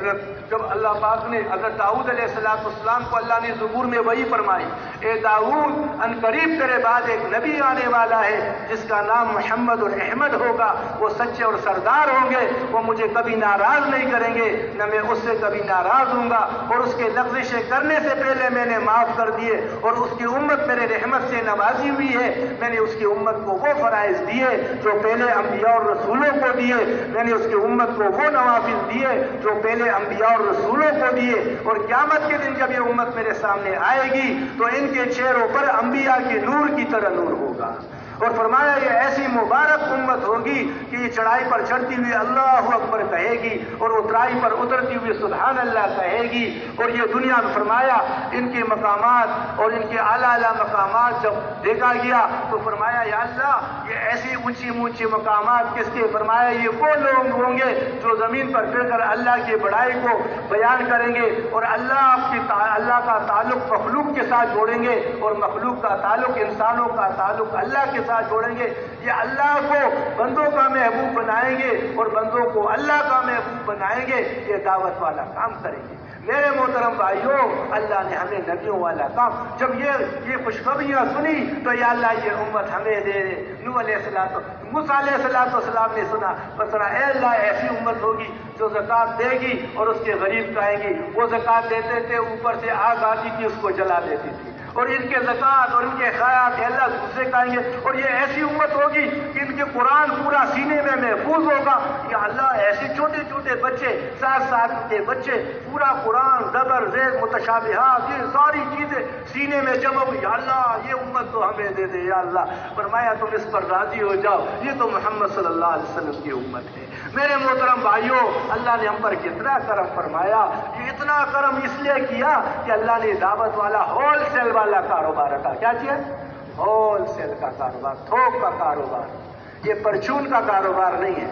جب اللہ پاک نے حضرت داؤد علیہ السلام کو اللہ نے زبور میں وہی فرمائی، اے داؤد، ان قریب تیرے بعد ایک نبی آنے والا ہے جس کا نام محمد احمد ہوگا، وہ سچے اور سردار ہوں گے، وہ مجھے کبھی ناراض نہیں کریں گے، نہ میں اس سے کبھی ناراض ہوں گا، اور اس کے لغزشیں کرنے سے پہلے میں نے معاف کر دیے، اور اس کی امت میرے رحمت سے نوازی ہوئی ہے، میں نے اس کی امت کو وہ فرائض دیے جو پہلے انبیاء اور رسولوں کو دیے، میں نے اس کی امت کو وہ نوافل دیے جو پہلے انبیاء اور رسولوں کو دیے، اور قیامت کے دن جب یہ امت میرے سامنے آئے گی تو ان کے چہروں پر انبیاء کے نور کی طرح نور ہوگا، اور فرمایا یہ ایسی مبارک امت ہوگی کہ یہ چڑھائی پر چڑھتی ہوئی اللہ اکبر کہے گی، اور اترائی پر اترتی ہوئی سبحان اللہ کہے گی، اور یہ دنیا میں فرمایا ان کے مقامات اور ان کے اعلیٰ اعلیٰ مقامات جب دیکھا گیا تو فرمایا یا اللہ یہ ایسی اونچی اونچی مقامات کس کے؟ فرمایا یہ وہ لوگ ہوں گے جو زمین پر پھر کر اللہ کی بڑائی کو بیان کریں گے، اور اللہ کا تعلق مخلوق کے ساتھ جوڑیں گے، اور مخلوق کا تعلق انسانوں کا تعلق اللہ کے ساتھ جوڑیں گے، یہ اللہ کو بندوں کا محبوب بنائیں گے اور بندوں کو اللہ کا محبوب بنائیں گے، یہ دعوت والا کام کریں گے۔ میرے محترم بھائیوں، اللہ نے ہمیں نبیوں والا کام، جب یہ خوشخبریاں سنی تو یا اللہ یہ امت ہمیں دے دے۔ نوح علیہ موسیٰ علیہ السلام نے سنا، اے اللہ ایسی امت ہوگی جو زکوٰۃ دے گی اور اس کے غریب کھائیں گی، وہ زکوٰۃ دیتے تھے، اوپر سے آگ آتی تھی اس کو جلا دیتی تھی، اور ان کے زکوٰۃ اور ان کے خیرات اللہ دوسرے کھائیں گے، اور یہ ایسی امت ہوگی کہ ان کے قرآن پورا سینے میں محفوظ ہوگا، یا اللہ ایسے چھوٹے چھوٹے بچے 7 سال کے بچے پورا قرآن زبر زیر متشابہات یہ ساری چیزیں سینے میں جمع ہوئی، یا اللہ یہ امت تو ہمیں دے دے، یا اللہ فرمایا تم اس پر راضی ہو جاؤ، یہ تو محمد صلی اللہ علیہ وسلم کی امت ہے۔ میرے محترم بھائیوں، اللہ نے ہم پر کتنا کرم فرمایا، یہ اتنا کرم اس لیے کیا کہ اللہ نے دعوت والا ہول سیل والا کاروبار رکھا۔ کیا چیز؟ ہول سیل کا کاروبار، تھوک کا کاروبار، یہ پرچون کا کاروبار نہیں ہے۔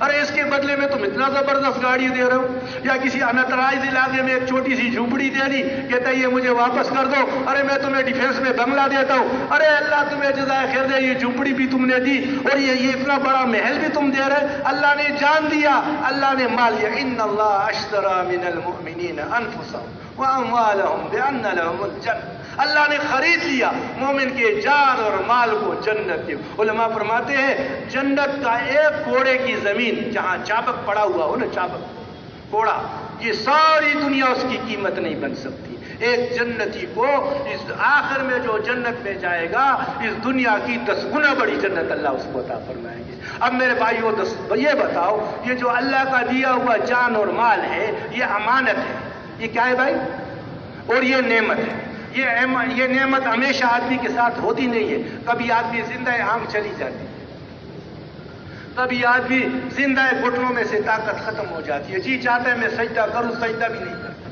ارے اس کے بدلے میں تم اتنا زبردست گاڑی دے رہے ہو، یا کسی انتراج علاقے میں ایک چھوٹی سی جھوپڑی دے دی، کہتا ہے یہ مجھے واپس کر دو، ارے میں تمہیں ڈیفینس میں بنگلہ دیتا ہوں، ارے اللہ تمہیں جزائے خیر دے، یہ جھوپڑی بھی تم نے دی اور یہ اتنا بڑا محل بھی تم دے رہے۔ اللہ نے جان دیا، اللہ نے مال دیا، ان اللہ اشترى من المؤمنین انفسهم واموالهم بان لهم الجنہ، اللہ نے خرید لیا مومن کے جان اور مال کو جنت کے۔ علماء فرماتے ہیں جنت کا ایک کوڑے کی زمین جہاں چابک پڑا ہوا ہو نا، چابک کوڑا، یہ ساری دنیا اس کی قیمت نہیں بن سکتی۔ ایک جنتی کو اس آخر میں جو جنت میں جائے گا، اس دنیا کی 10 گنا بڑی جنت اللہ اس کو عطا فرمائیں گے۔ اب میرے بھائیو یہ بتاؤ، یہ جو اللہ کا دیا ہوا جان اور مال ہے، یہ امانت ہے، یہ کیا ہے بھائی؟ اور یہ نعمت ہے۔ یہ نعمت ہمیشہ آدمی کے ساتھ ہوتی نہیں ہے، کبھی آدمی زندہ آنکھ چلی جاتی ہے، کبھی آدمی زندہ گھٹنوں میں سے طاقت ختم ہو جاتی ہے، جی چاہتا ہے میں سجدہ کروں، سجدہ بھی نہیں کرتا،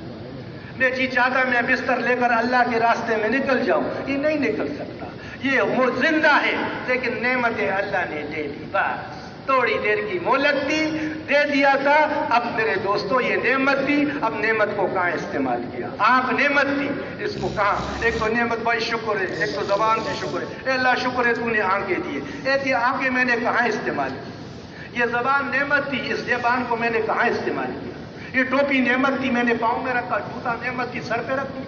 میں جی چاہتا ہے میں بستر لے کر اللہ کے راستے میں نکل جاؤں، یہ نہیں نکل سکتا، یہ وہ زندہ ہے لیکن نعمتیں اللہ نے دے دی، بس تھوڑی دیر کی مہلت تھی، دے دیا تھا، اب میرے دوستو یہ نعمت تھی، اب نعمت کو کہاں استعمال کیا؟ آنکھ نعمت تھی، اس کو کہاں؟ ایک تو نعمت بھائی شکر ہے، ایک تو زبان سے شکر ہے، اے اللہ شکر ہے تو نے آنکھیں دیے، ایسی آنکھیں میں نے کہاں استعمال کی؟ یہ زبان نعمت تھی، اس زبان کو میں نے کہاں استعمال کیا؟ یہ ٹوپی نعمت تھی، میں نے پاؤں میں رکھا، جوتا نعمت تھی، سر پہ رکھ دی،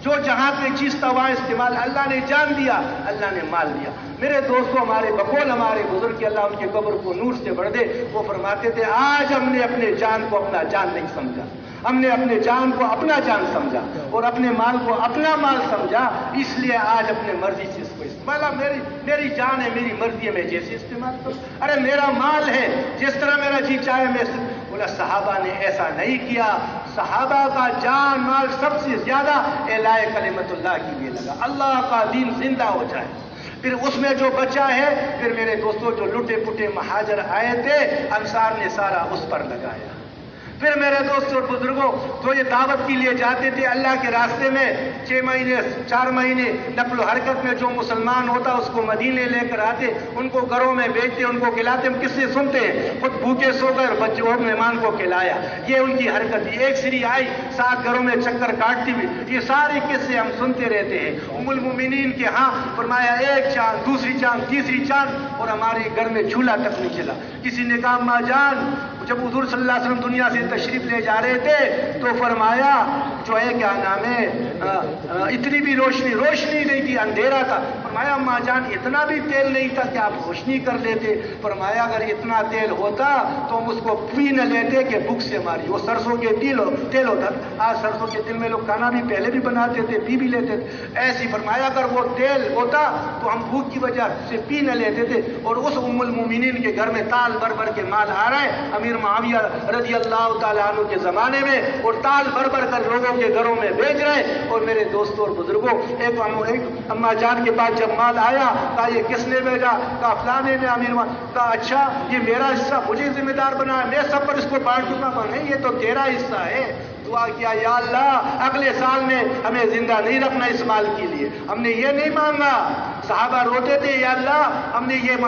جو جہاں پہ چیز تھا وہاں استعمال، اللہ نے جان دیا، اللہ نے مال دیا۔ میرے دوستوں، ہمارے بقول ہمارے بزرگ، اللہ ان کے قبر کو نور سے بھر دے، وہ فرماتے تھے آج ہم نے اپنے جان کو اپنا جان نہیں سمجھا، ہم نے اپنے جان کو اپنا جان سمجھا اور اپنے مال کو اپنا مال سمجھا، اس لیے آج اپنے مرضی سے اس کو استعمال، میری جان ہے، میری مرضی ہے، میں جیسے استعمال کروں، ارے میرا مال ہے، جس طرح میرا جی چاہے میں۔ بولا صحابہ نے ایسا نہیں کیا، صحابہ کا جان مال سب سے زیادہ اعلاء کلمت اللہ کے لیے لگا، اللہ کا دین زندہ ہو جائے۔ پھر اس میں جو بچا ہے، پھر میرے دوستوں جو لٹے پٹے مہاجر آئے تھے، انصار نے سارا اس پر لگایا۔ پھر میرے دوست اور بزرگوں، جو یہ دعوت کے لیے جاتے تھے اللہ کے راستے میں، 6 مہینے 4 مہینے نقل و حرکت میں جو مسلمان ہوتا اس کو مدینے لے کر آتے، ان کو گھروں میں بیچتے، ان کو کھلاتے، ہم کس سے سنتے ہیں؟ خود بھوکے سو کر بچوں اور مہمان کو کھلایا، یہ ان کی حرکت تھی۔ ایک سری آئی 7 گھروں میں چکر کاٹتی ہوئی، یہ سارے قصے ہم سنتے رہتے ہیں۔ ام المومنین کے ہاں فرمایا ایک چاند، دوسری چاند، تیسری چاند، اور ہمارے گھر میں چولہا تک نہیں چلا۔ کسی نے کہا ماں جان، جب حضور صلی اللہ علیہ وسلم دنیا سے تشریف لے جا رہے تھے تو فرمایا جو ہے کیا نام ہے، اتنی بھی روشنی نہیں تھی، اندھیرا تھا۔ فرمایا ماں جان اتنا بھی تیل نہیں تھا کہ آپ روشنی کر لیتے؟ فرمایا اگر اتنا تیل ہوتا تو ہم اس کو پی نہ لیتے کہ بھوک سے ہماری، وہ سرسوں کے تیل ہوتا، آج سرسوں کے تیل میں لوگ کھانا بھی پہلے بھی بناتے تھے، پی بھی لیتے تھے، ایسی فرمایا اگر وہ تیل ہوتا تو ہم بھوک کی وجہ سے پی نہ لیتے تھے۔ اور اس ام المومنین کے گھر میں تال بھر بھر کے مال آ رہا ہے امیر معاویہ رضی اللہ تعالیٰ عنہ کے زمانے میں، اور تال بھر بھر کر لوگوں کے گھروں میں بیچ رہے۔ اور میرے دوستوں اور بزرگوں، ایک اما جان کے پاس جب مال آیا، کہا یہ کس نے بھیجا؟ کہا فلانے نے امیر کہا اچھا یہ میرا حصہ، مجھے ذمہ دار بنا ہے، میں سب پر اس کو بانٹ دوں گا؟ نہیں، یہ تو تیرا حصہ ہے۔ دعا کیا یا اللہ اگلے سال میں ہمیں زندہ نہیں رکھنا اس مال کے لیے، ہم نے یہ نہیں مانگا۔ صحابہ روتے تھے یا اللہ ہم نے یہ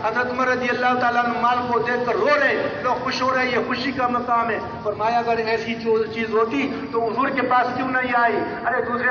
حضرت عمر رضی اللہ تعالیٰ عنہ مال کو دیکھ کر رو رہے، لوگ خوش ہو رہے، یہ خوشی کا مقام ہے۔ فرمایا اگر ایسی چیز ہوتی تو حضور کے پاس کیوں نہیں آئی؟ ارے دوسرے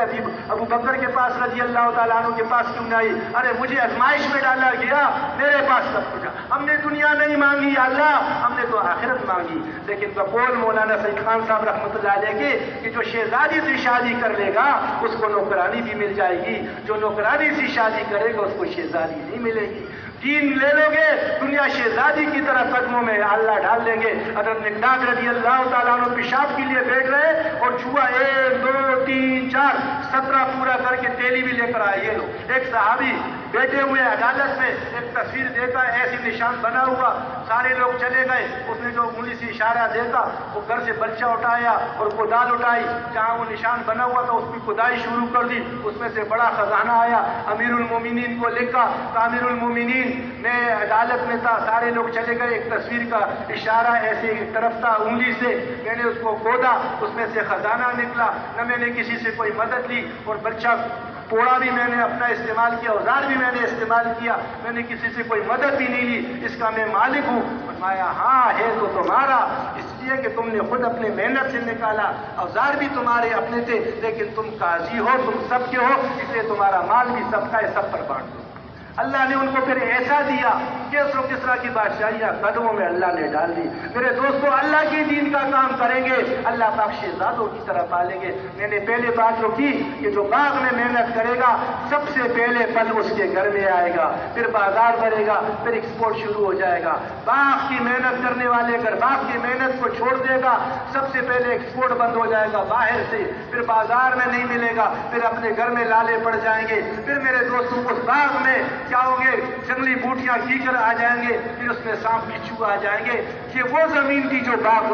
ابو بکر کے پاس رضی اللہ تعالیٰ عنہ کے پاس کیوں نہیں آئی؟ ارے مجھے آزمائش میں ڈالا گیا، میرے پاس سب کچھ، ہم نے دنیا نہیں مانگی یا اللہ، ہم نے تو آخرت مانگی۔ لیکن بقول مولانا سید خان صاحب رحمۃ اللہ علیہ کے کہ جو شہزادی سے شادی کر لے گا اس کو نوکرانی بھی مل جائے گی، جو نوکرانی سے شادی کرے گا اس کو شہزادی نہیں ملے گی۔ دین لے لو گے دنیا شہزادی کی طرح قدموں میں اللہ ڈال دیں گے۔ حضرت مقداد رضی اللہ تعالیٰ عنہ پیشاب کے لیے بیٹھ رہے اور چھوا 1 2 3 4 17 پورا کر کے تیلی بھی لے کر آئے۔ یہ لو ایک صحابی بیٹھے ہوئے عدالت میں، ایک تصویر دیکھا ایسی نشان بنا ہوا، سارے لوگ چلے گئے، اس نے جو انگلی سے اشارہ دیکھا وہ گھر سے بلچہ اٹھایا اور کدال اٹھائی، جہاں وہ نشان بنا ہوا تھا اس کی کھدائی شروع کر دی، اس میں سے بڑا خزانہ آیا، امیر المومنین کو لکھا کہ امیر المومنین میں عدالت میں تھا، سارے لوگ چلے گئے، ایک تصویر کا اشارہ ایسے ایک طرف تھا انگلی سے، میں نے اس کو کھودا، اس میں سے خزانہ نکلا، نہ میں نے کسی سے کوئی مدد لی، اور بلچہ پوڑا بھی میں نے اپنا استعمال کیا، اوزار بھی میں نے استعمال کیا، میں نے کسی سے کوئی مدد بھی نہیں لی، اس کا میں مالک ہوں۔ فرمایا ہاں ہے تو تمہارا، اس لیے کہ تم نے خود اپنے محنت سے نکالا، اوزار بھی تمہارے اپنے تھے، لیکن تم قاضی ہو، تم سب کے ہو، اس لیے تمہارا مال بھی سب کا ہے، سب پر بانٹ دو۔ اللہ نے ان کو پھر ایسا دیا کیسر و کسریٰ کی بادشاہیاں قدموں میں اللہ نے ڈال دی۔ میرے دوستو، اللہ کی دین کا کام کریں گے، اللہ پاک شہزادوں کی طرح پالیں گے۔ میں نے پہلے بات جو کی کہ جو باغ میں محنت کرے گا سب سے پہلے پھل اس کے گھر میں آئے گا، پھر بازار بڑھے گا، پھر ایکسپورٹ شروع ہو جائے گا۔ باغ کی محنت کرنے والے اگر باغ کی محنت کو چھوڑ دے گا سب سے پہلے ایکسپورٹ بند ہو جائے گا باہر سے، پھر بازار میں نہیں ملے گا، پھر اپنے گھر میں لالے پڑ جائیں گے، پھر میرے دوستوں اس باغ میں کیا ہوں گے، جنگلی بوٹیاں کیچڑ آ جائیں گے، پھر اس میں سانپ بچھو آ جائیں گے۔ کہ وہ زمین تھی جو باغ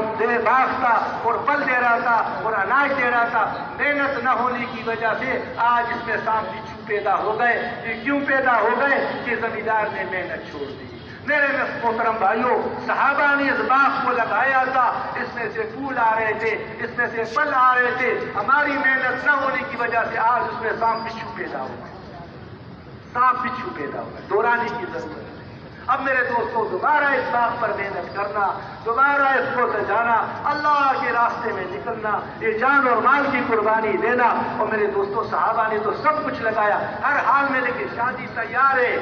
تھا اور پھل دے رہا تھا اور اناج دے رہا تھا، محنت نہ ہونے کی وجہ سے آج اس میں سانپ بچھو پیدا ہو گئے۔ یہ کیوں پیدا ہو گئے؟ کہ زمیندار نے محنت چھوڑ دی۔ میرے محترم بھائیوں، صحابہ نے اس باغ کو لگایا تھا، اس میں سے پھول آ رہے تھے، اس میں سے پھل آ رہے تھے، ہماری محنت نہ ہونے کی وجہ سے آج اس میں سانپ بچھو پیدا ہو گئے، سانپ بچھو پیدا ہو گئے، دوہرانے کی ضرورت ہے۔ اب میرے دوستوں، دوبارہ اس باغ پر محنت کرنا، دوبارہ اس کو سجانا، اللہ کے راستے میں نکلنا، یہ جان اور مال کی قربانی دینا۔ اور میرے دوستوں، صحابہ نے تو سب کچھ لگایا ہر حال میں، لیکن شادی تیار ہے،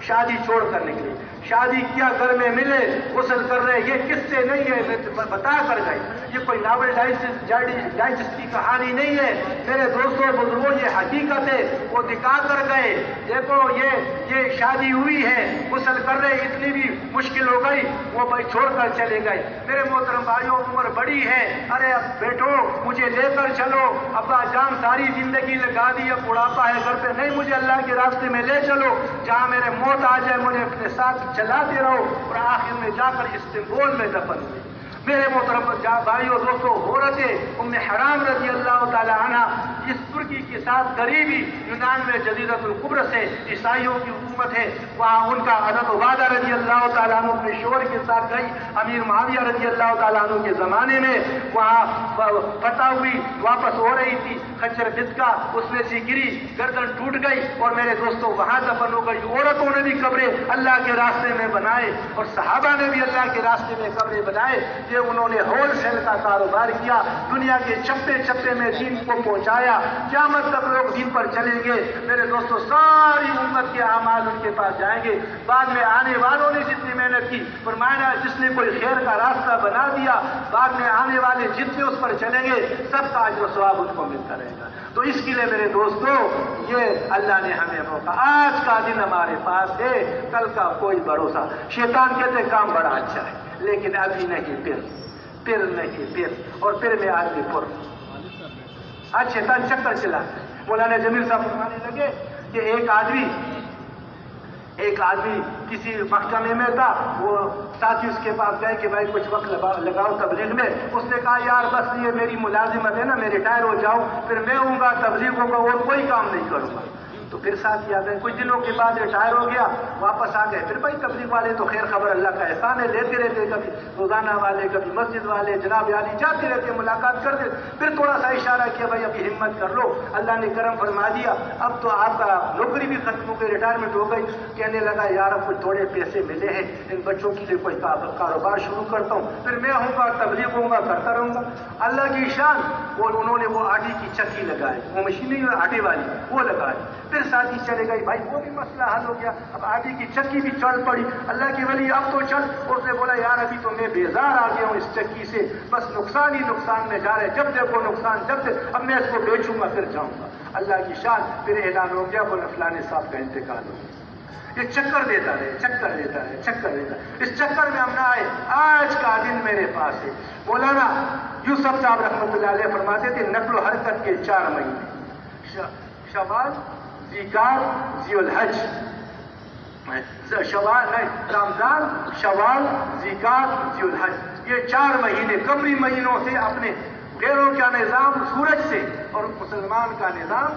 شادی چھوڑ کر نکلے۔ شادی کیا گھر میں ملے، غسل کر رہے، یہ کس سے نہیں ہے، بتا کر گئے، یہ کوئی ناول ڈائجسٹ کی کہانی نہیں ہے میرے دوستوں بزرگوں، یہ حقیقت ہے، وہ دکھا کر گئے۔ دیکھو یہ شادی ہوئی ہے، غسل کر رہے، اتنی بھی مشکل ہو گئی، وہ بھائی چھوڑ کر چلے گئے۔ میرے محترم بھائیوں، عمر بڑی ہے، ارے اب بیٹھو مجھے لے کر چلو، ابا جان ساری زندگی لگا دی، اب بڑھاپا ہے گھر پہ، نہیں مجھے اللہ کے راستے میں لے چلو، جہاں میرے موت آ جائے مجھے اپنے ساتھ چلاتے رہو۔ اور آخر میں جا کر استنبول میں دفن ہوئے۔ میرے محترم بھائیوں دوستوں، عورت ام حرام رضی اللہ تعالی عنہ اس ترکی کے ساتھ قریبی یونان میں جزیرۃ القبرص ہے، عیسائیوں کی حکومت ہے، وہاں ان کا حضرت عبادہ رضی اللہ تعالیٰ عنہ اپنے شوہر کے ساتھ گئی، امیر معاویہ رضی اللہ تعالیٰ عنہ کے زمانے میں، وہاں فتح ہوئی، واپس ہو رہی تھی، خچر بسکا اس میں سے گری، گردن ٹوٹ گئی، اور میرے دوستوں وہاں دفن ہو گئی۔ عورتوں نے بھی قبریں اللہ کے راستے میں بنائے، اور صحابہ نے بھی اللہ کے راستے میں قبریں بنائے۔ یہ انہوں نے ہول سیل کا کاروبار کیا، دنیا کے چپے چپے میں دین کو پہنچایا، قیامت تک لوگ دین پر چلیں گے۔ میرے دوستوں، ساری امت کے اعمال ان کے پاس جائیں گے۔ بعد میں آنے والوں نے جتنی محنت کی، فرمایا جس نے کوئی خیر کا راستہ بنا دیا، بعد میں آنے والے جتنے اس پر چلیں گے سب کا اجر و ثواب ان کو ملتا رہے گا۔ تو اس کے لیے میرے دوستوں، یہ اللہ نے ہمیں موقع، آج کا دن ہمارے پاس ہے، کل کا کوئی بھروسہ۔ شیطان کہتے کام بڑا اچھا ہے، لیکن ابھی نہیں، پھر نہیں، پھر اور پھر میں آدمی پر آج شیطان چکر چلاتا ہے۔ مولانا جمیل صاحب فرمانے لگے کہ ایک آدمی کسی محکمے میں تھا، وہ ساتھی اس کے پاس گئے کہ بھائی کچھ وقت لگاؤ تبلیغ میں۔ اس نے کہا یار بس یہ میری ملازمت ہے نا، میں ریٹائر ہو جاؤں پھر میں ہوں گا، تبلیغوں کا اور کوئی کام نہیں کروں گا۔ تو پھر ساتھی آ گئے، کچھ دنوں کے بعد ریٹائر ہو گیا، واپس آ گئے، پھر بھائی تبلیغ والے تو خیر خبر اللہ کا احسان ہے، لیتے رہتے، کبھی روزانہ والے، کبھی مسجد والے، جناب عالی جاتے رہتے، ملاقات کرتے۔ پھر تھوڑا سا اشارہ کیا بھائی ابھی ہمت کر لو، اللہ نے کرم فرما دیا، اب تو آپ کا نوکری بھی ختم ہو گئی، ریٹائرمنٹ ہو گئی۔ کہنے لگا یار اب کچھ تھوڑے پیسے ملے ہیں، ان بچوں کے لیے کوئی کاروبار شروع کرتا ہوں، پھر میں ہوں گا، تبلیغ ہوں گا، کرتا رہوں گا۔ اللہ کی شان، اور انہوں نے وہ آٹے کی چکی لگائی، وہ مشین نہیں آٹے والی، وہ لگائی۔ پھر ساتھی چلے گئے، بھائی وہ بھی مسئلہ حل ہو گیا، اب آٹے کی چکی بھی چل پڑی۔ اللہ کی ولی اب تو چل، اس نے بولا یار ابھی تو میں بیزار آ گیا ہوں اس چکی سے، بس نقصان ہی نقصان میں جا رہے، جب دیکھو نقصان، اب میں اس کو بیچوں گا پھر جاؤں گا۔ اللہ کی شان، پھر اعلان ہو گیا بولا فلانے صاحب کا انتقال ہو گیا۔ یہ چکر دیتا رہے، اس چکر میں ہم نہ آئے۔ آج کا دن میرے پاس ہے۔ مولانا یوسف صاحب رحمۃ اللہ علیہ فرماتے تھے نقل و حرکت کے 4 مہینے، شوال، ذیقعدہ، ذی الحج، رمضان، شوال، ذیقعدہ، ذی الحج، یہ 4 مہینے قمری مہینوں سے اپنے غیروں کا نظام سورج سے اور مسلمان کا نظام